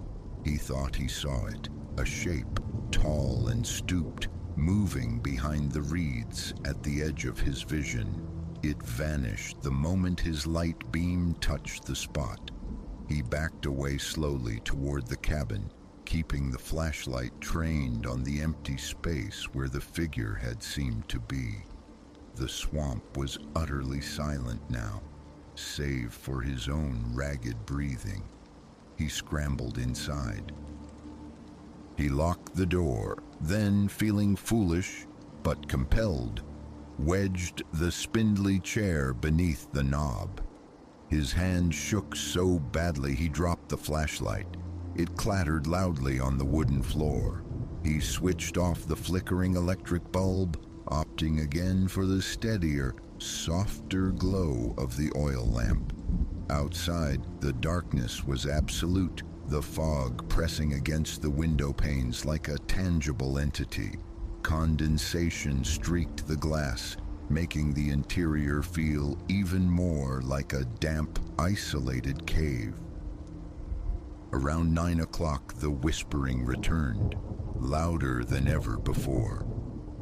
he thought he saw it, a shape, tall and stooped, moving behind the reeds at the edge of his vision. It vanished the moment his light beam touched the spot. He backed away slowly toward the cabin, keeping the flashlight trained on the empty space where the figure had seemed to be. The swamp was utterly silent now, save for his own ragged breathing. He scrambled inside. He locked the door, then, feeling foolish but compelled, wedged the spindly chair beneath the knob. His hand shook so badly he dropped the flashlight. It clattered loudly on the wooden floor. He switched off the flickering electric bulb, opting again for the steadier, softer glow of the oil lamp. Outside, the darkness was absolute, the fog pressing against the window panes like a tangible entity. Condensation streaked the glass, making the interior feel even more like a damp, isolated cave. Around 9 o'clock, the whispering returned, louder than ever before.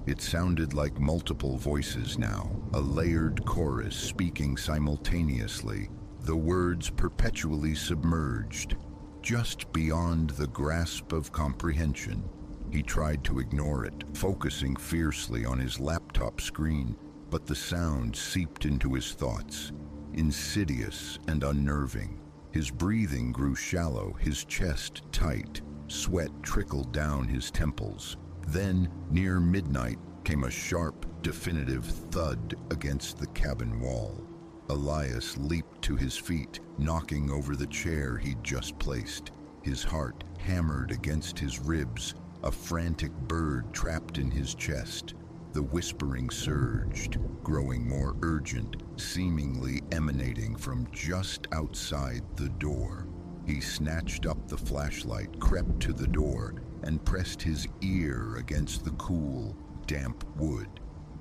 It sounded like multiple voices now, a layered chorus speaking simultaneously, the words perpetually submerged, just beyond the grasp of comprehension. He tried to ignore it, focusing fiercely on his laptop screen, but the sound seeped into his thoughts, insidious and unnerving. His breathing grew shallow, his chest tight, sweat trickled down his temples. Then, near midnight, came a sharp, definitive thud against the cabin wall. Elias leaped to his feet, knocking over the chair he'd just placed. His heart hammered against his ribs, a frantic bird trapped in his chest. The whispering surged, growing more urgent, seemingly emanating from just outside the door. He snatched up the flashlight, crept to the door, and pressed his ear against the cool, damp wood.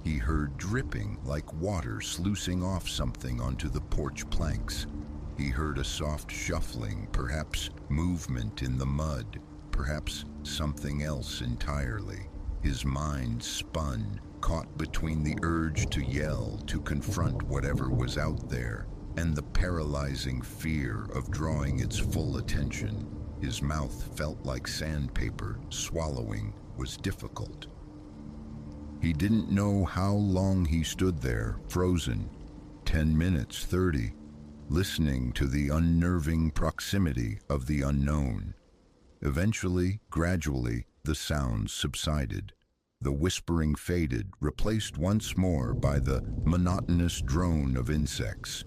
He heard dripping like water sluicing off something onto the porch planks. He heard a soft shuffling, perhaps movement in the mud, perhaps something else entirely. His mind spun, caught between the urge to yell, to confront whatever was out there, and the paralyzing fear of drawing its full attention. His mouth felt like sandpaper. Swallowing was difficult. He didn't know how long he stood there, frozen. 10 minutes, 30, listening to the unnerving proximity of the unknown. Eventually, gradually, the sounds subsided. The whispering faded, replaced once more by the monotonous drone of insects.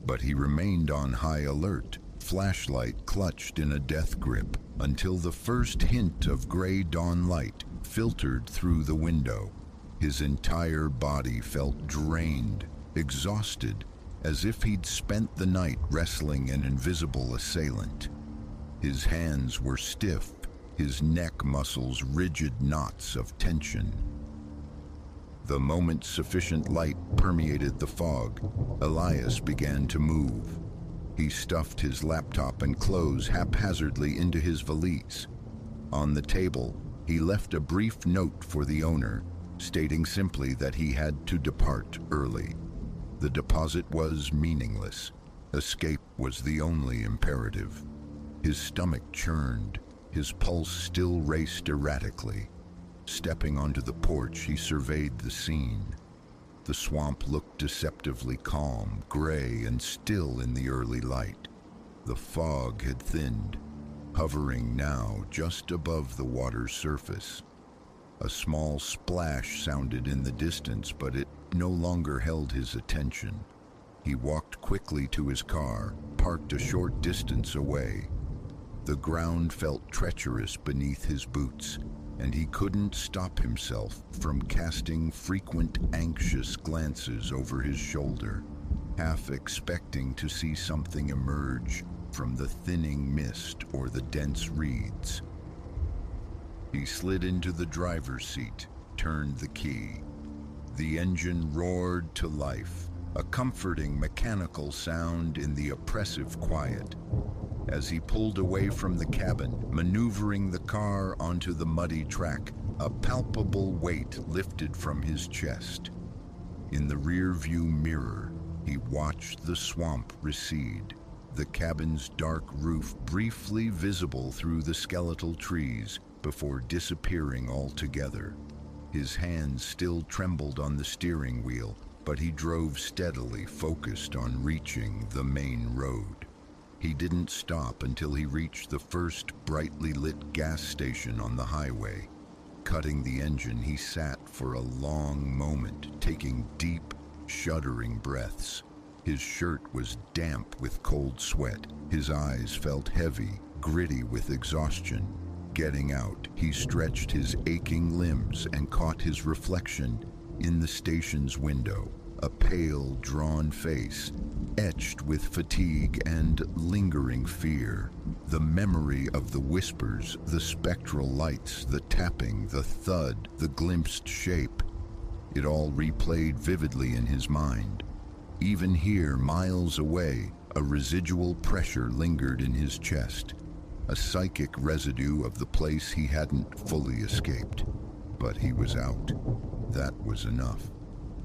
But he remained on high alert, flashlight clutched in a death grip, until the first hint of gray dawn light filtered through the window. His entire body felt drained, exhausted, as if he'd spent the night wrestling an invisible assailant. His hands were stiff, his neck muscles rigid knots of tension. The moment sufficient light permeated the fog, Elias began to move. He stuffed his laptop and clothes haphazardly into his valise. On the table, he left a brief note for the owner, stating simply that he had to depart early. The deposit was meaningless. Escape was the only imperative. His stomach churned. His pulse still raced erratically. Stepping onto the porch, he surveyed the scene. The swamp looked deceptively calm, gray, and still in the early light. The fog had thinned, hovering now just above the water's surface. A small splash sounded in the distance, but it no longer held his attention. He walked quickly to his car, parked a short distance away. The ground felt treacherous beneath his boots, and he couldn't stop himself from casting frequent anxious glances over his shoulder, half expecting to see something emerge from the thinning mist or the dense reeds. He slid into the driver's seat, turned the key. The engine roared to life, a comforting mechanical sound in the oppressive quiet. As he pulled away from the cabin, maneuvering the car onto the muddy track, a palpable weight lifted from his chest. In the rear-view mirror, he watched the swamp recede, the cabin's dark roof briefly visible through the skeletal trees before disappearing altogether. His hands still trembled on the steering wheel, but he drove steadily, focused on reaching the main road. He didn't stop until he reached the first brightly lit gas station on the highway. Cutting the engine, he sat for a long moment, taking deep, shuddering breaths. His shirt was damp with cold sweat. His eyes felt heavy, gritty with exhaustion. Getting out, he stretched his aching limbs and caught his reflection in the station's window. A pale, drawn face, etched with fatigue and lingering fear. The memory of the whispers, the spectral lights, the tapping, the thud, the glimpsed shape. It all replayed vividly in his mind. Even here, miles away, a residual pressure lingered in his chest, a psychic residue of the place he hadn't fully escaped. But he was out. That was enough.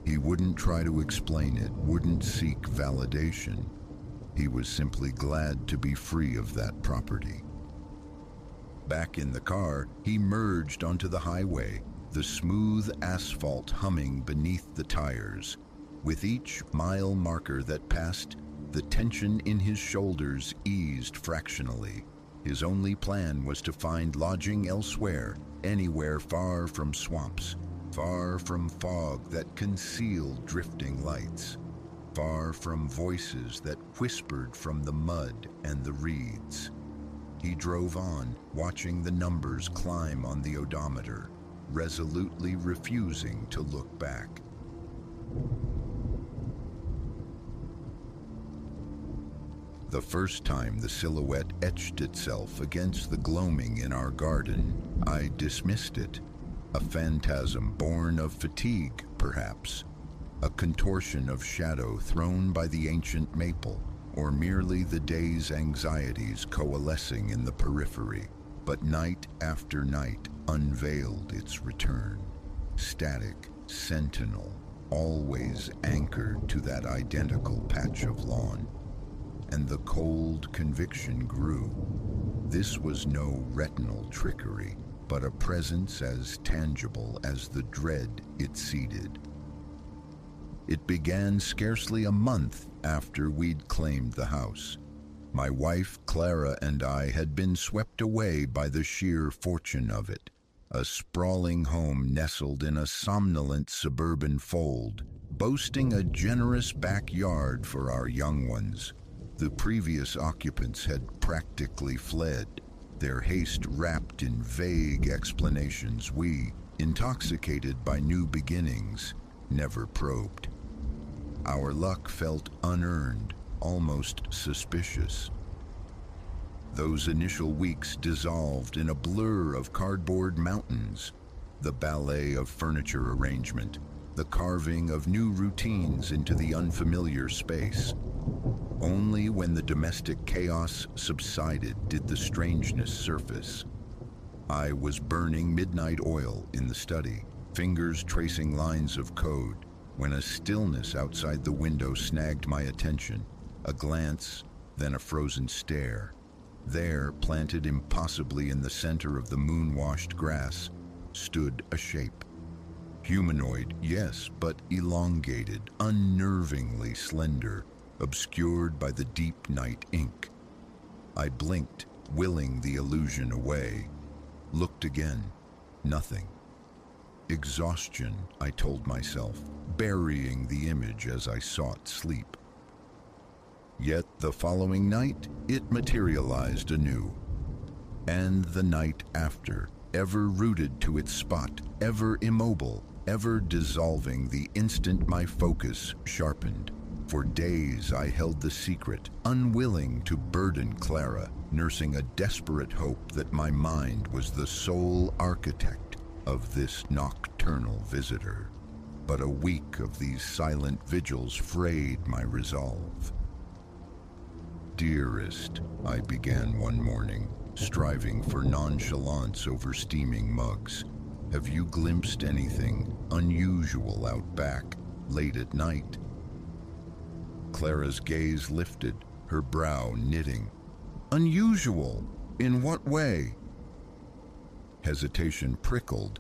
He wouldn't try to explain it, wouldn't seek validation. He was simply glad to be free of that property. Back in the car, he merged onto the highway, the smooth asphalt humming beneath the tires. With each mile marker that passed, the tension in his shoulders eased fractionally. His only plan was to find lodging elsewhere, anywhere far from swamps, far from fog that concealed drifting lights, far from voices that whispered from the mud and the reeds. He drove on, watching the numbers climb on the odometer, resolutely refusing to look back. The first time the silhouette etched itself against the gloaming in our garden, I dismissed it. A phantasm born of fatigue, perhaps. A contortion of shadow thrown by the ancient maple, or merely the day's anxieties coalescing in the periphery. But night after night unveiled its return. Static, sentinel, always anchored to that identical patch of lawn. And the cold conviction grew. This was no retinal trickery, but a presence as tangible as the dread it seeded. It began scarcely a month after we'd claimed the house. My wife, Clara, and I had been swept away by the sheer fortune of it. A sprawling home nestled in a somnolent suburban fold, boasting a generous backyard for our young ones. The previous occupants had practically fled, their haste wrapped in vague explanations we, intoxicated by new beginnings, never probed. Our luck felt unearned, almost suspicious. Those initial weeks dissolved in a blur of cardboard mountains, the ballet of furniture arrangement, the carving of new routines into the unfamiliar space. Only when the domestic chaos subsided did the strangeness surface. I was burning midnight oil in the study, fingers tracing lines of code, when a stillness outside the window snagged my attention. A glance, then a frozen stare. There, planted impossibly in the center of the moon-washed grass, stood a shape. Humanoid, yes, but elongated, unnervingly slender, obscured by the deep night ink. I blinked, willing the illusion away. Looked again. Nothing. Exhaustion, I told myself, burying the image as I sought sleep. Yet the following night, it materialized anew. And the night after, ever rooted to its spot, ever immobile, ever dissolving the instant my focus sharpened. For days I held the secret, unwilling to burden Clara, nursing a desperate hope that my mind was the sole architect of this nocturnal visitor. But a week of these silent vigils frayed my resolve. "Dearest," I began one morning, striving for nonchalance over steaming mugs, "have you glimpsed anything unusual out back, late at night?" Clara's gaze lifted, her brow knitting. "Unusual? In what way?" Hesitation prickled.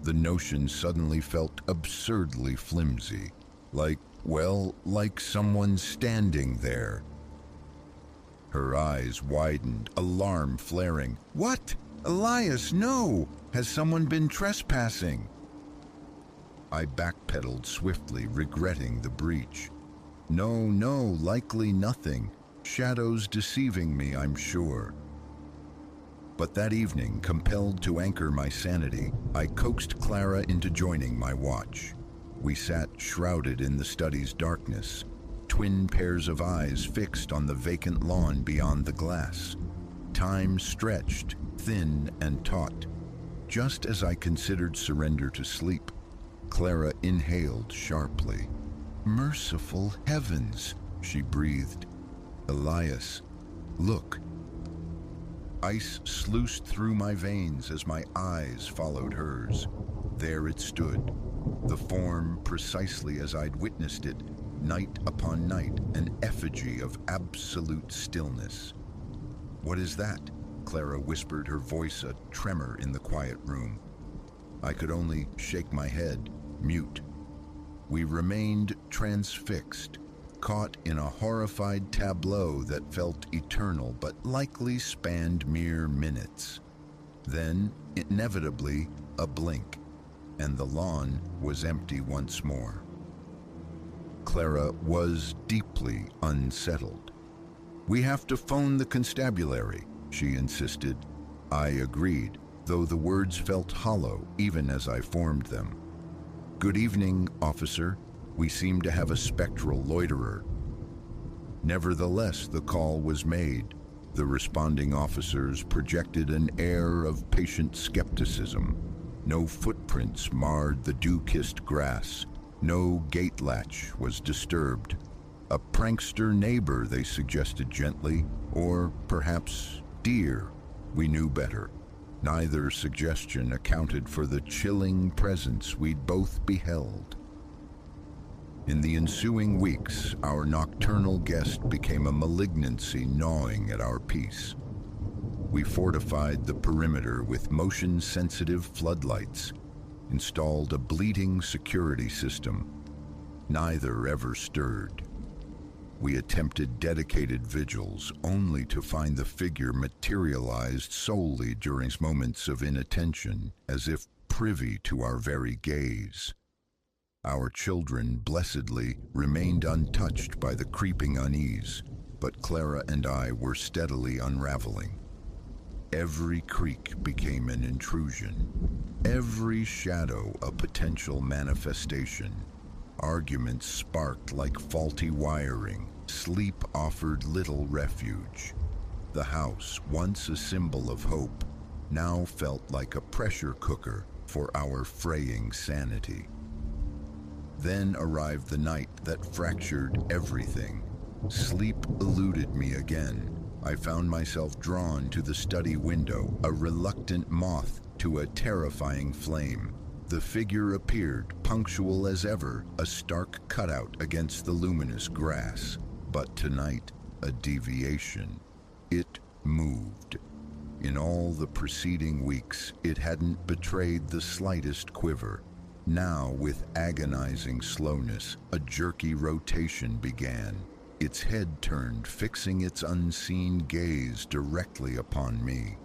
The notion suddenly felt absurdly flimsy, like someone standing there. Her eyes widened, alarm flaring. "What? Elias, no! Has someone been trespassing?" I backpedaled swiftly, regretting the breach. No, likely nothing. Shadows deceiving me, I'm sure. But that evening, compelled to anchor my sanity, I coaxed Clara into joining my watch. We sat shrouded in the study's darkness, twin pairs of eyes fixed on the vacant lawn beyond the glass. Time stretched, thin and taut. Just as I considered surrender to sleep, Clara inhaled sharply. "Merciful heavens," she breathed. "Elias, look." Ice sluiced through my veins as my eyes followed hers. There it stood, the form precisely as I'd witnessed it, night upon night, an effigy of absolute stillness. "What is that?" Clara whispered, her voice a tremor in the quiet room. I could only shake my head, mute. We remained transfixed, caught in a horrified tableau that felt eternal but likely spanned mere minutes. Then, inevitably, a blink, and the lawn was empty once more. Clara was deeply unsettled. "We have to phone the constabulary," she insisted. I agreed, though the words felt hollow even as I formed them. "Good evening, officer. We seem to have a spectral loiterer." Nevertheless, the call was made. The responding officers projected an air of patient skepticism. No footprints marred the dew-kissed grass. No gate latch was disturbed. A prankster neighbor, they suggested gently, or perhaps deer. We knew better. Neither suggestion accounted for the chilling presence we'd both beheld. In the ensuing weeks, our nocturnal guest became a malignancy gnawing at our peace. We fortified the perimeter with motion-sensitive floodlights, installed a bleating security system. Neither ever stirred. We attempted dedicated vigils, only to find the figure materialized solely during moments of inattention, as if privy to our very gaze. Our children, blessedly, remained untouched by the creeping unease, but Clara and I were steadily unraveling. Every creak became an intrusion, every shadow a potential manifestation. Arguments sparked like faulty wiring. Sleep offered little refuge. The house, once a symbol of hope, now felt like a pressure cooker for our fraying sanity. Then arrived the night that fractured everything. Sleep eluded me again. I found myself drawn to the study window, a reluctant moth to a terrifying flame. The figure appeared, punctual as ever, a stark cutout against the luminous grass. But tonight, a deviation. It moved. In all the preceding weeks, it hadn't betrayed the slightest quiver. Now, with agonizing slowness, a jerky rotation began. Its head turned, fixing its unseen gaze directly upon me.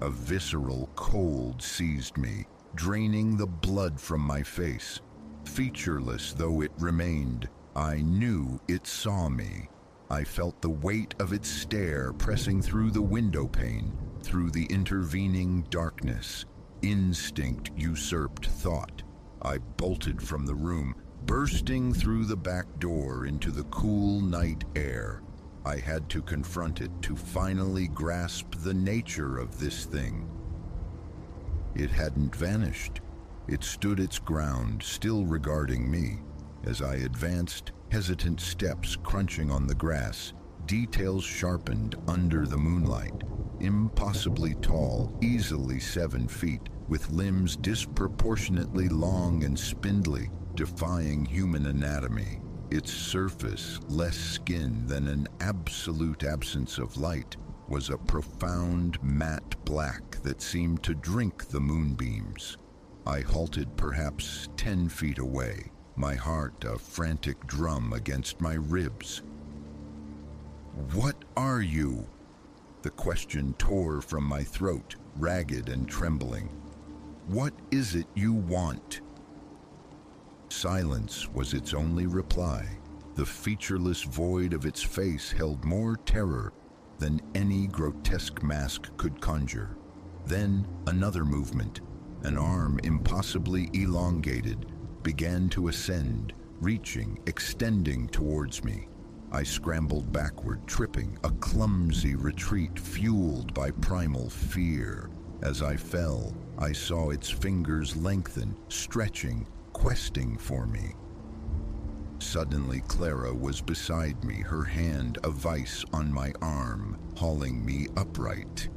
A visceral cold seized me, draining the blood from my face. Featureless though it remained, I knew it saw me. I felt the weight of its stare pressing through the window pane, through the intervening darkness. Instinct usurped thought. I bolted from the room, bursting through the back door into the cool night air. I had to confront it to finally grasp the nature of this thing. It hadn't vanished. It stood its ground, still regarding me. As I advanced, hesitant steps crunching on the grass, details sharpened under the moonlight. Impossibly tall, easily 7 feet, with limbs disproportionately long and spindly, defying human anatomy. Its surface, less skin than an absolute absence of light, was a profound matte black that seemed to drink the moonbeams. I halted perhaps 10 feet away, my heart a frantic drum against my ribs. "What are you?" The question tore from my throat, ragged and trembling. "What is it you want?" Silence was its only reply. The featureless void of its face held more terror than any grotesque mask could conjure. Then another movement. An arm impossibly elongated began to ascend, reaching, extending towards me. I scrambled backward, tripping, a clumsy retreat fueled by primal fear. As I fell, I saw its fingers lengthen, stretching, questing for me. Suddenly, Clara was beside me, her hand a vice on my arm, hauling me upright.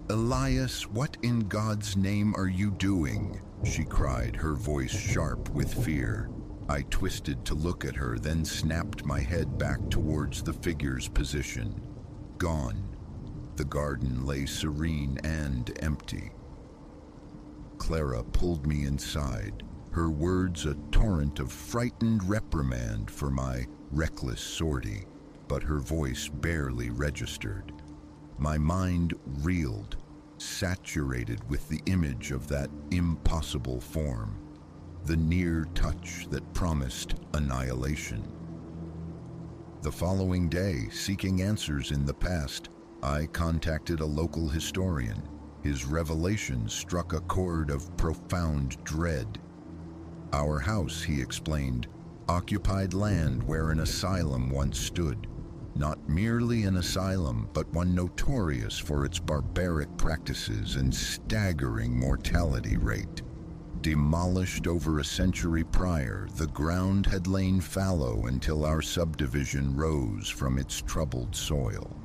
"Elias, what in God's name are you doing?" she cried, her voice sharp with fear. I twisted to look at her, then snapped my head back towards the figure's position. Gone. The garden lay serene and empty. Clara pulled me inside, her words a torrent of frightened reprimand for my reckless sortie, but her voice barely registered. My mind reeled, saturated with the image of that impossible form, the near touch that promised annihilation. The following day, seeking answers in the past, I contacted a local historian. His revelations struck a chord of profound dread. Our house, he explained, occupied land where an asylum once stood. not merely an asylum, but one notorious for its barbaric practices and staggering mortality rate. Demolished over a century prior, the ground had lain fallow until our subdivision rose from its troubled soil.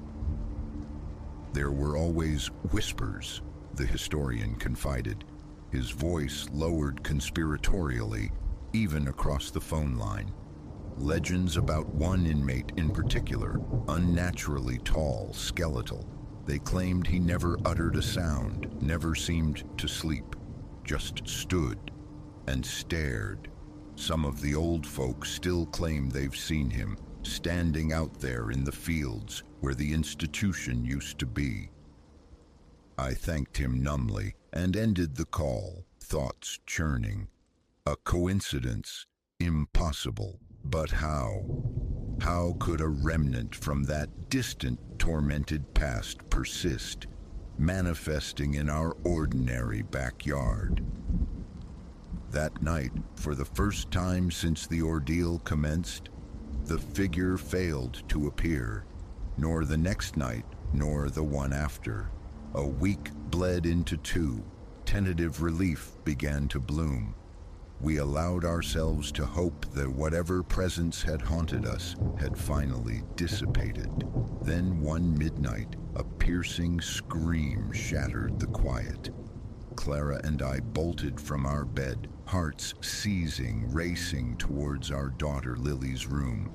There were always whispers, the historian confided, his voice lowered conspiratorially, even across the phone line. Legends about one inmate in particular, unnaturally tall, skeletal. They claimed he never uttered a sound, never seemed to sleep, just stood and stared. Some of the old folk still claim they've seen him, standing out there in the fields where the institution used to be. I thanked him numbly and ended the call, thoughts churning. A coincidence? Impossible. But how? How could a remnant from that distant, tormented past persist, manifesting in our ordinary backyard? That night, for the first time since the ordeal commenced, the figure failed to appear, nor the next night, nor the one after. A week bled into two. Tentative relief began to bloom. We allowed ourselves to hope that whatever presence had haunted us had finally dissipated. Then one midnight, a piercing scream shattered the quiet. Clara and I bolted from our bed, hearts seizing, racing towards our daughter Lily's room.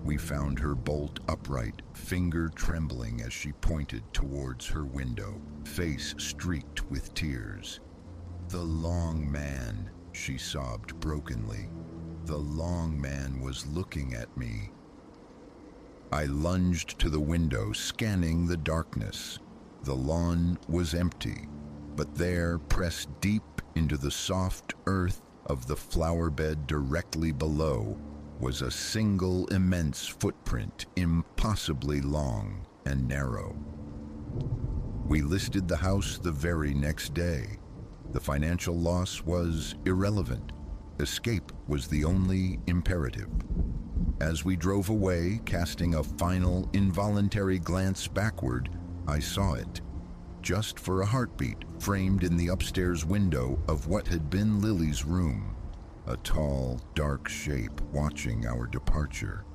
We found her bolt upright, finger trembling as she pointed towards her window, face streaked with tears. "The long man," she sobbed brokenly. "The long man was looking at me." I lunged to the window, scanning the darkness. The lawn was empty, but there, pressed deep into the soft earth of the flower bed directly below, was a single immense footprint, impossibly long and narrow. We listed the house the very next day. The financial loss was irrelevant. Escape was the only imperative. As we drove away, casting a final, involuntary glance backward, I saw it, just for a heartbeat, framed in the upstairs window of what had been Lily's room. A tall, dark shape watching our departure.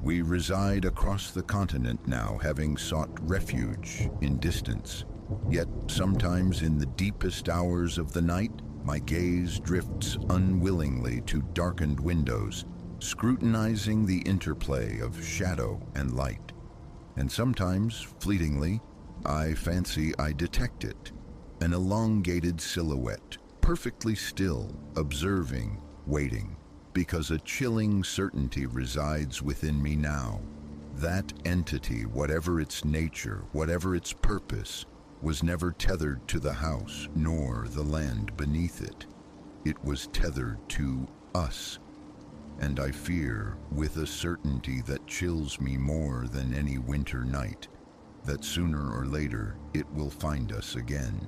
We reside across the continent now, having sought refuge in distance. Yet sometimes in the deepest hours of the night, my gaze drifts unwillingly to darkened windows, scrutinizing the interplay of shadow and light. And sometimes, fleetingly, I fancy I detect it, an elongated silhouette, perfectly still, observing, waiting, because a chilling certainty resides within me now. That entity, whatever its nature, whatever its purpose, was never tethered to the house, nor the land beneath it. It was tethered to us, and I fear, with a certainty that chills me more than any winter night, that sooner or later it will find us again.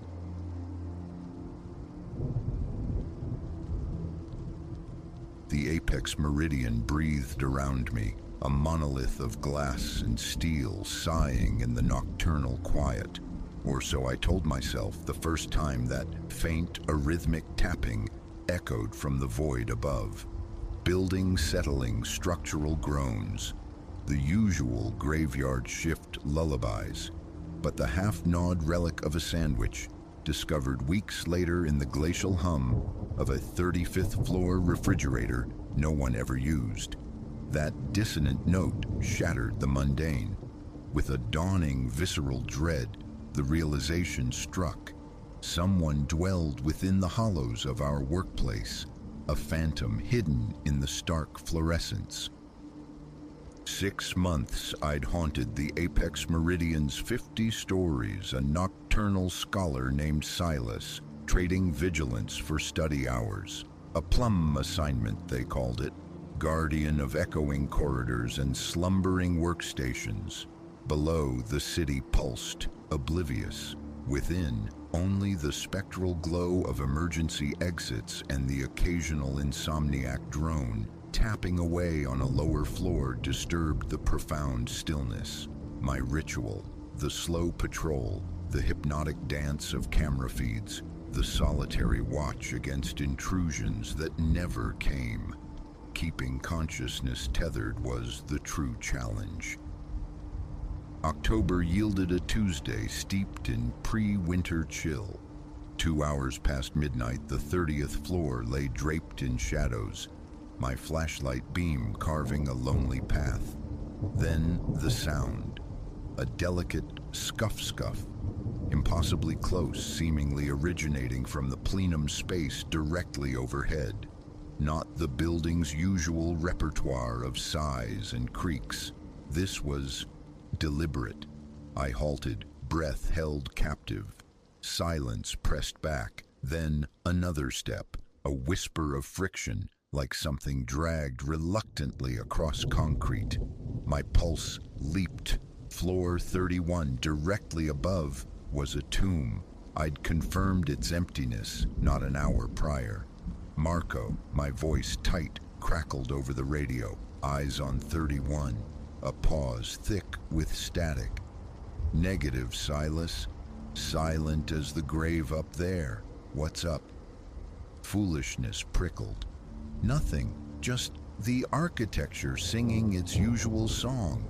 The apex meridian breathed around me, a monolith of glass and steel sighing in the nocturnal quiet. Or so I told myself the first time that faint, arrhythmic tapping echoed from the void above. Building settling structural groans, the usual graveyard shift lullabies, but the half-gnawed relic of a sandwich, discovered weeks later in the glacial hum of a 35th floor refrigerator no one ever used. That dissonant note shattered the mundane. With a dawning visceral dread, the realization struck. Someone dwelled within the hollows of our workplace, a phantom hidden in the stark fluorescence. 6 months I'd haunted the apex meridian's 50 stories, a nocturnal scholar named Silas, trading vigilance for study hours. A plum assignment, they called it, guardian of echoing corridors and slumbering workstations. Below, the city pulsed, oblivious. Within, only the spectral glow of emergency exits and the occasional insomniac drone, tapping away on a lower floor disturbed the profound stillness. My ritual, the slow patrol, the hypnotic dance of camera feeds, the solitary watch against intrusions that never came. Keeping consciousness tethered was the true challenge. October yielded a Tuesday steeped in pre-winter chill. 2 hours past midnight, the 30th floor lay draped in shadows, my flashlight beam carving a lonely path. Then the sound, a delicate scuff-scuff, impossibly close, seemingly originating from the plenum space directly overhead. Not the building's usual repertoire of sighs and creaks. This was deliberate. I halted, breath held captive. Silence pressed back, then another step, a whisper of friction, like something dragged reluctantly across concrete. My pulse leaped. Floor 31, directly above, was a tomb. I'd confirmed its emptiness not an hour prior. Marco, my voice tight, crackled over the radio, eyes on 31. A pause thick with static. Negative, Silas. Silent as the grave up there. What's up? Foolishness prickled. Nothing, just the architecture singing its usual song.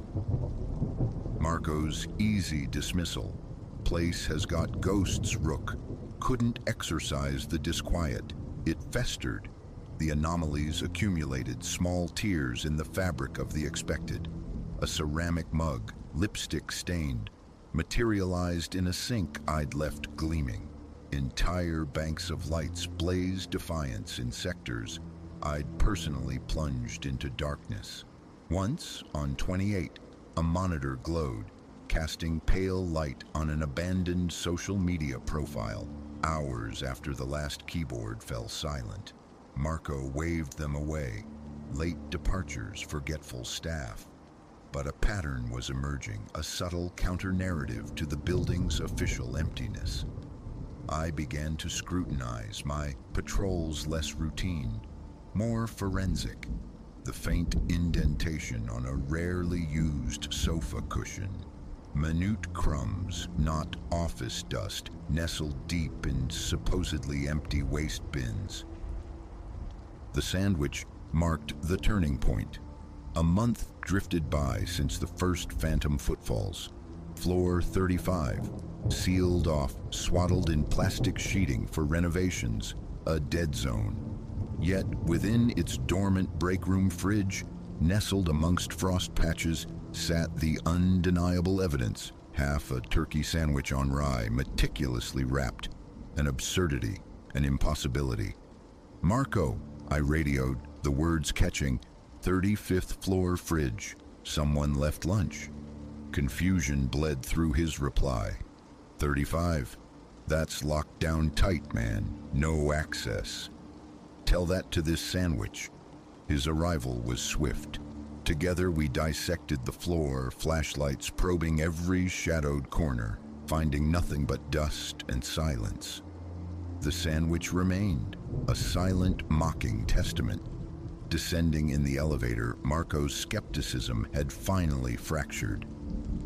Marco's easy dismissal. Place has got ghosts, Rook. Couldn't exorcise the disquiet. It festered. The anomalies accumulated, small tears in the fabric of the expected. A ceramic mug, lipstick stained, materialized in a sink I'd left gleaming. Entire banks of lights blazed defiance in sectors I'd personally plunged into darkness. Once, on 28, a monitor glowed, casting pale light on an abandoned social media profile, hours after the last keyboard fell silent. Marco waved them away. Late departures, forgetful staff. But a pattern was emerging, a subtle counter-narrative to the building's official emptiness. I began to scrutinize my patrols, less routine, more forensic. The faint indentation on a rarely used sofa cushion. Minute crumbs, not office dust, nestled deep in supposedly empty waste bins. The sandwich marked the turning point. A month drifted by since the first phantom footfalls. Floor 35, sealed off, swaddled in plastic sheeting for renovations, a dead zone. Yet within its dormant breakroom fridge, nestled amongst frost patches, sat the undeniable evidence, half a turkey sandwich on rye, meticulously wrapped. An absurdity, an impossibility. "Marco," I radioed, the words catching, 35th floor fridge. Someone left lunch. Confusion bled through his reply. 35. That's locked down tight, man. No access. Tell that to this sandwich. His arrival was swift. Together we dissected the floor, flashlights probing every shadowed corner, finding nothing but dust and silence. The sandwich remained, a silent, mocking testament. Descending in the elevator, Marco's skepticism had finally fractured.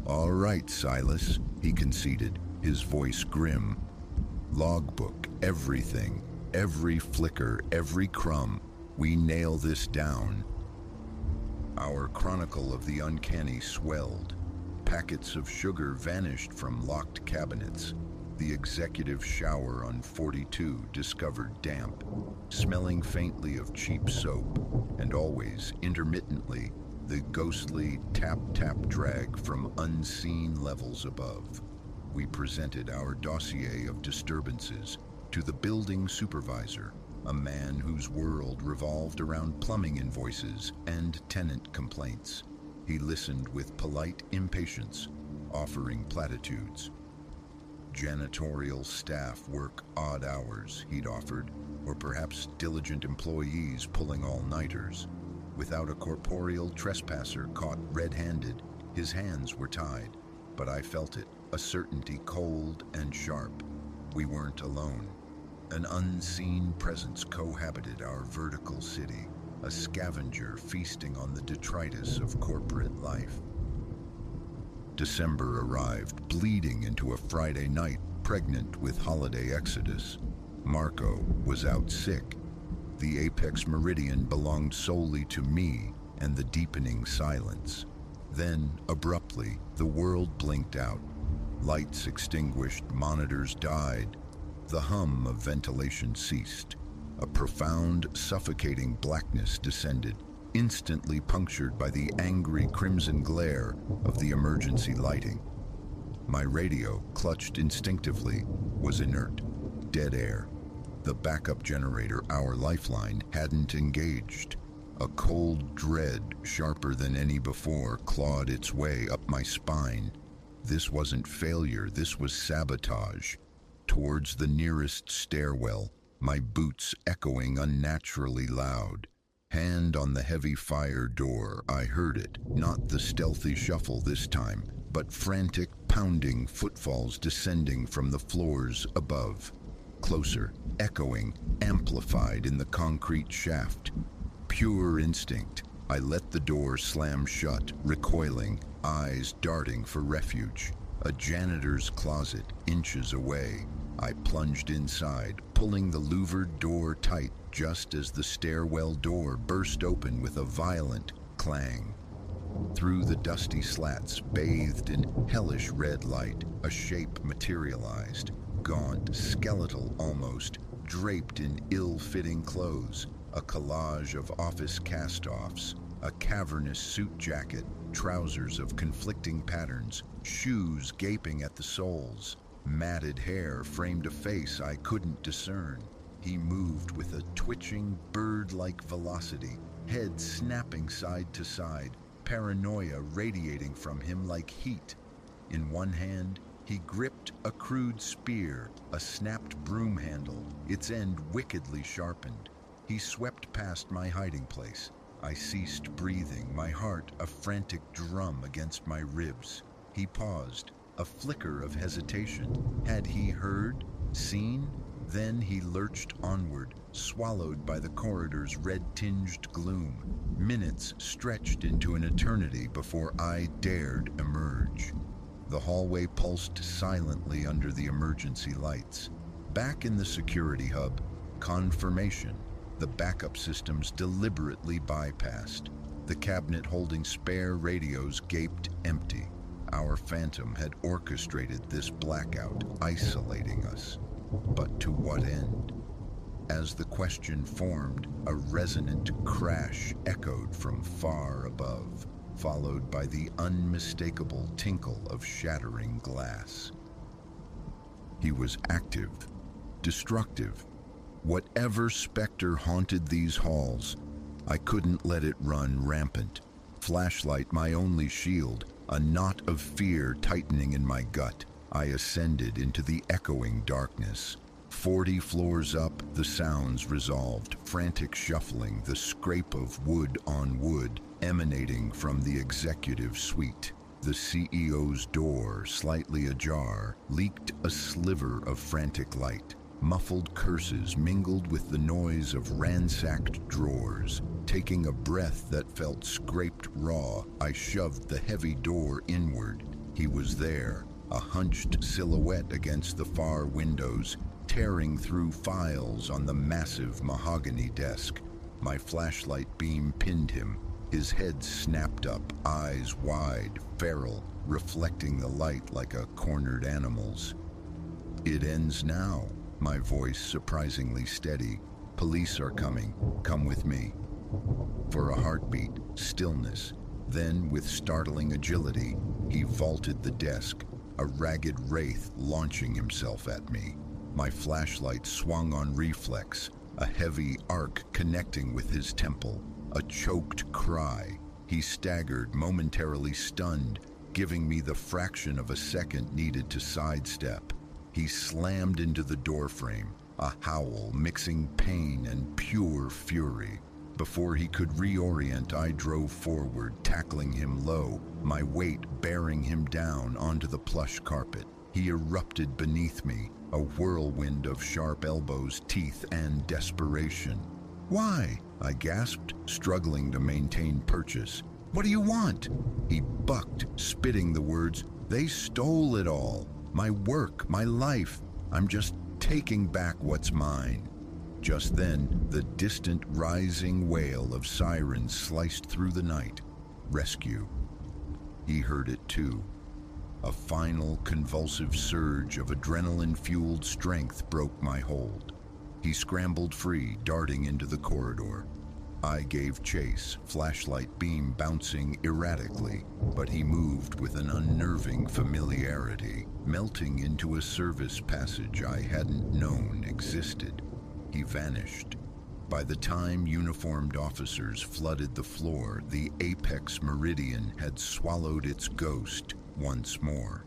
"All right, Silas," he conceded, his voice grim. "Logbook, everything, every flicker, every crumb. We nail this down." Our chronicle of the uncanny swelled. Packets of sugar vanished from locked cabinets. The executive shower on 42 discovered damp, smelling faintly of cheap soap, and always, intermittently, the ghostly tap-tap drag from unseen levels above. We presented our dossier of disturbances to the building supervisor, a man whose world revolved around plumbing invoices and tenant complaints. He listened with polite impatience, offering platitudes. Janitorial staff work odd hours, he'd offered, or perhaps diligent employees pulling all-nighters. Without a corporeal trespasser caught red-handed, his hands were tied, but I felt it, a certainty cold and sharp. We weren't alone. An unseen presence cohabited our vertical city. a scavenger feasting on the detritus of corporate life. December arrived, bleeding into a Friday night, pregnant with holiday exodus. Marco was out sick. The apex meridian belonged solely to me and the deepening silence. Then, abruptly, the world blinked out. Lights extinguished, monitors died. The hum of ventilation ceased. A profound, suffocating blackness descended, instantly punctured by the angry crimson glare of the emergency lighting. My radio, clutched instinctively, was inert, dead air. The backup generator, our lifeline, hadn't engaged. A cold dread, sharper than any before, clawed its way up my spine. This wasn't failure, this was sabotage. Towards the nearest stairwell, my boots echoing unnaturally loud. Hand on the heavy fire door, I heard it, not the stealthy shuffle this time, but frantic, pounding footfalls descending from the floors above. Closer, echoing, amplified in the concrete shaft. Pure instinct, I let the door slam shut, recoiling, eyes darting for refuge. A janitor's closet, inches away. I plunged inside, pulling the louvered door tight just as the stairwell door burst open with a violent clang. Through the dusty slats, bathed in hellish red light, a shape materialized, gaunt, skeletal almost, draped in ill-fitting clothes, a collage of office cast-offs, a cavernous suit jacket, trousers of conflicting patterns, shoes gaping at the soles. Matted hair framed a face I couldn't discern. He moved with a twitching, bird-like velocity, head snapping side to side, paranoia radiating from him like heat. In one hand, he gripped a crude spear, a snapped broom handle, its end wickedly sharpened. He swept past my hiding place. I ceased breathing, my heart a frantic drum against my ribs. He paused, a flicker of hesitation. Had he heard? Seen? Then he lurched onward, swallowed by the corridor's red-tinged gloom. Minutes stretched into an eternity before I dared emerge. The hallway pulsed silently under the emergency lights. Back in the security hub, confirmation. The backup systems deliberately bypassed. The cabinet holding spare radios gaped empty. Our phantom had orchestrated this blackout, isolating us. But to what end? As the question formed, a resonant crash echoed from far above, followed by the unmistakable tinkle of shattering glass. He was active, destructive. Whatever specter haunted these halls, I couldn't let it run rampant. Flashlight my only shield, a knot of fear tightening in my gut. I ascended into the echoing darkness. 40 floors up, the sounds resolved, frantic shuffling, the scrape of wood on wood emanating from the executive suite. The CEO's door, slightly ajar, leaked a sliver of frantic light. Muffled curses mingled with the noise of ransacked drawers. Taking a breath that felt scraped raw, I shoved the heavy door inward. He was there, a hunched silhouette against the far windows, tearing through files on the massive mahogany desk. My flashlight beam pinned him. His head snapped up, eyes wide, feral, reflecting the light like a cornered animal's. "It ends now," my voice surprisingly steady. "Police are coming. Come with me." For a heartbeat, stillness. Then, with startling agility, he vaulted the desk, a ragged wraith launching himself at me. My flashlight swung on reflex, a heavy arc connecting with his temple. A choked cry. He staggered, momentarily stunned, giving me the fraction of a second needed to sidestep. He slammed into the doorframe, a howl mixing pain and pure fury. Before he could reorient, I drove forward, tackling him low, my weight bearing him down onto the plush carpet. He erupted beneath me, a whirlwind of sharp elbows, teeth, and desperation. "Why? I gasped, struggling to maintain purchase. "What do you want?" He bucked, spitting the words, "They stole it all. My work, my life. I'm just taking back what's mine." Just then, the distant rising wail of sirens sliced through the night. Rescue. He heard it too. A final convulsive surge of adrenaline-fueled strength broke my hold. He scrambled free, darting into the corridor. I gave chase, flashlight beam bouncing erratically, but he moved with an unnerving familiarity, melting into a service passage I hadn't known existed. He vanished. By the time uniformed officers flooded the floor, the apex meridian had swallowed its ghost once more.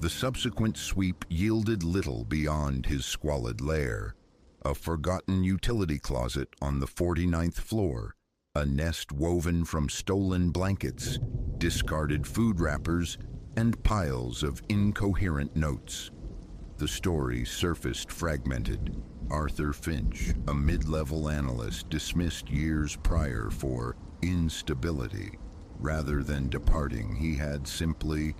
The subsequent sweep yielded little beyond his squalid lair. A forgotten utility closet on the 49th floor, a nest woven from stolen blankets, discarded food wrappers, and piles of incoherent notes. The story surfaced fragmented. Arthur Finch, a mid-level analyst dismissed years prior for instability. Rather than departing, he had simply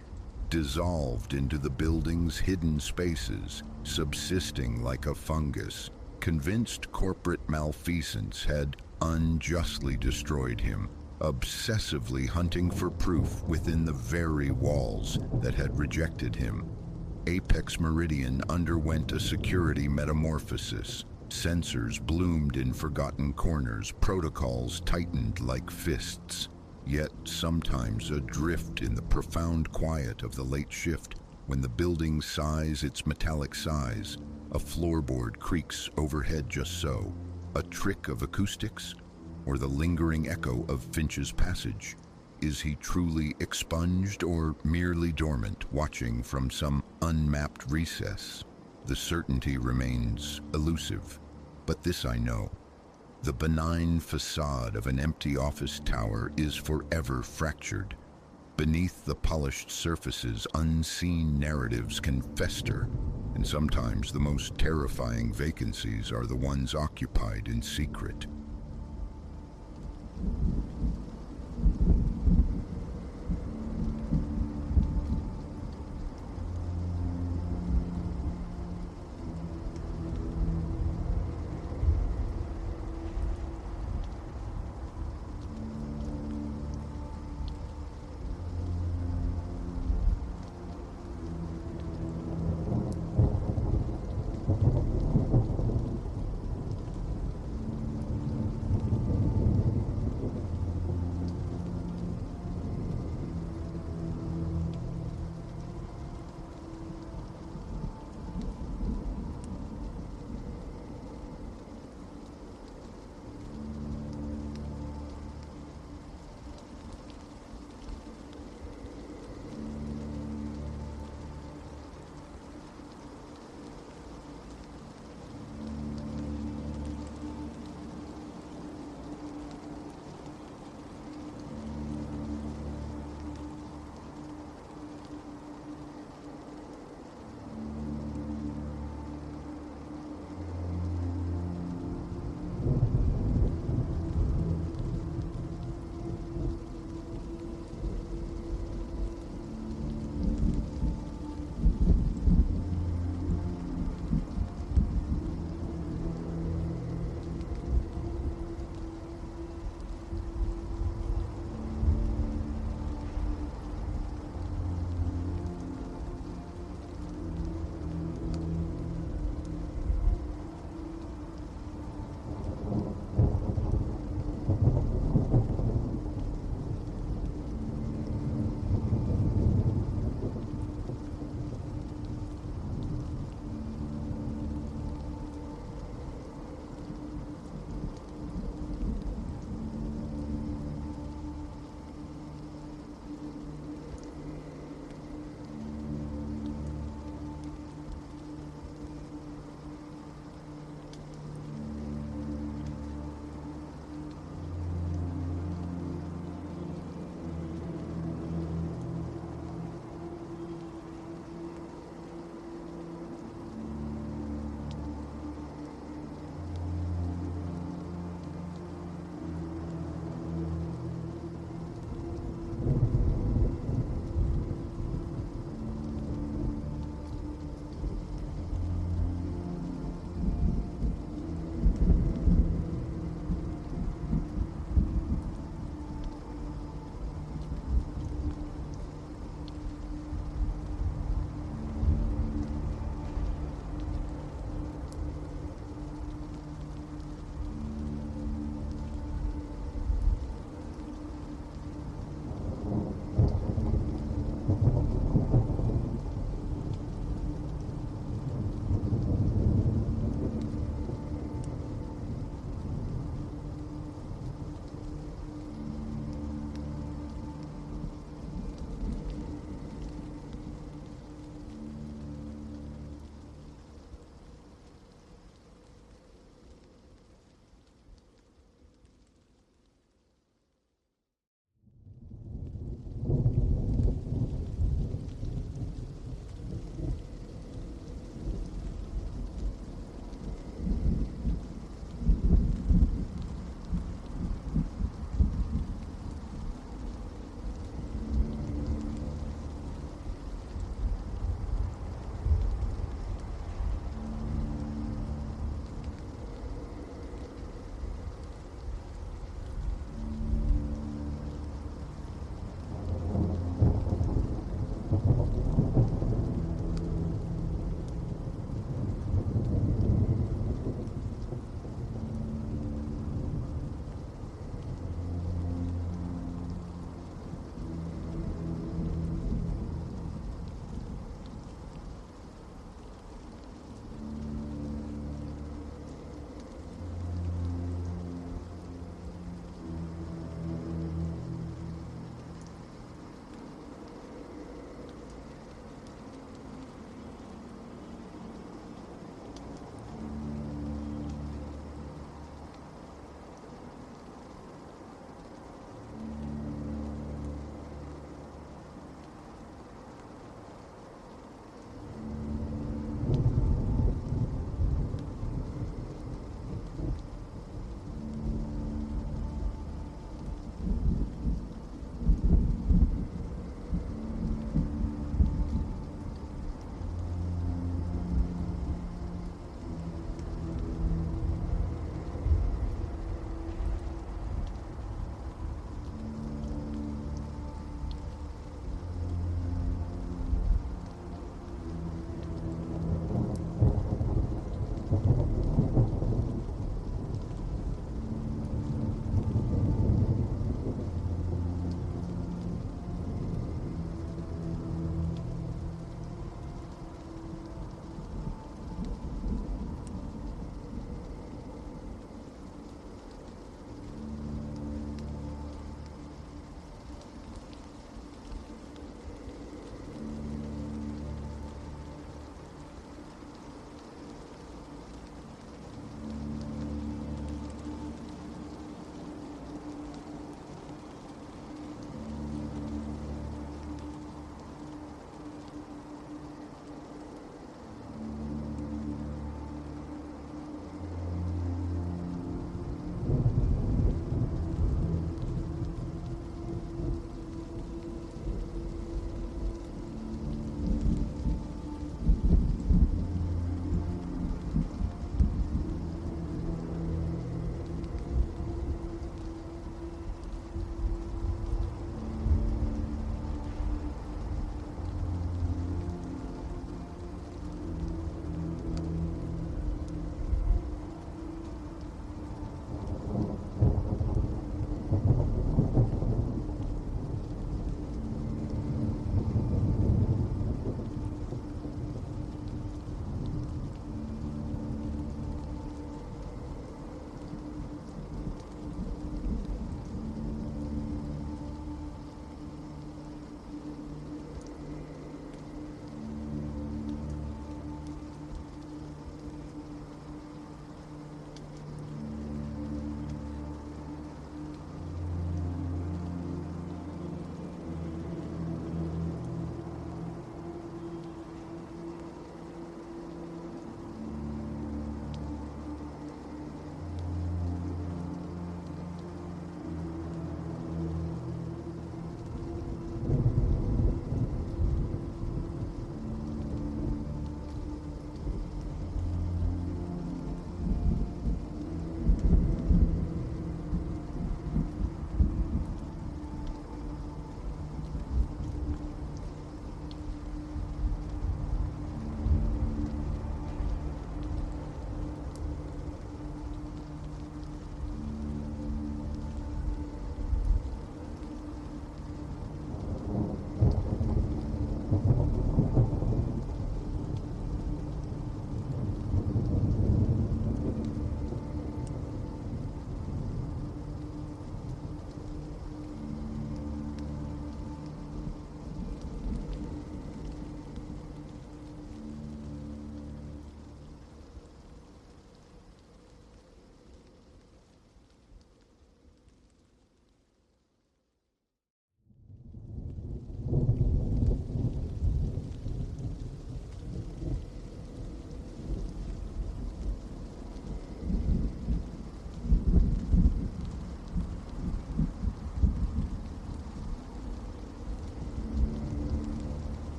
dissolved into the building's hidden spaces, subsisting like a fungus. Convinced corporate malfeasance had unjustly destroyed him, obsessively hunting for proof within the very walls that had rejected him. Apex Meridian underwent a security metamorphosis. Sensors bloomed in forgotten corners, protocols tightened like fists. Yet sometimes adrift in the profound quiet of the late shift, when the building sighs its metallic sighs, a floorboard creaks overhead just so. A trick of acoustics? Or the lingering echo of Finch's passage? Is he truly expunged or merely dormant, watching from some unmapped recess? The certainty remains elusive, but this I know. The benign facade of an empty office tower is forever fractured. Beneath the polished surfaces, unseen narratives can fester, and sometimes the most terrifying vacancies are the ones occupied in secret.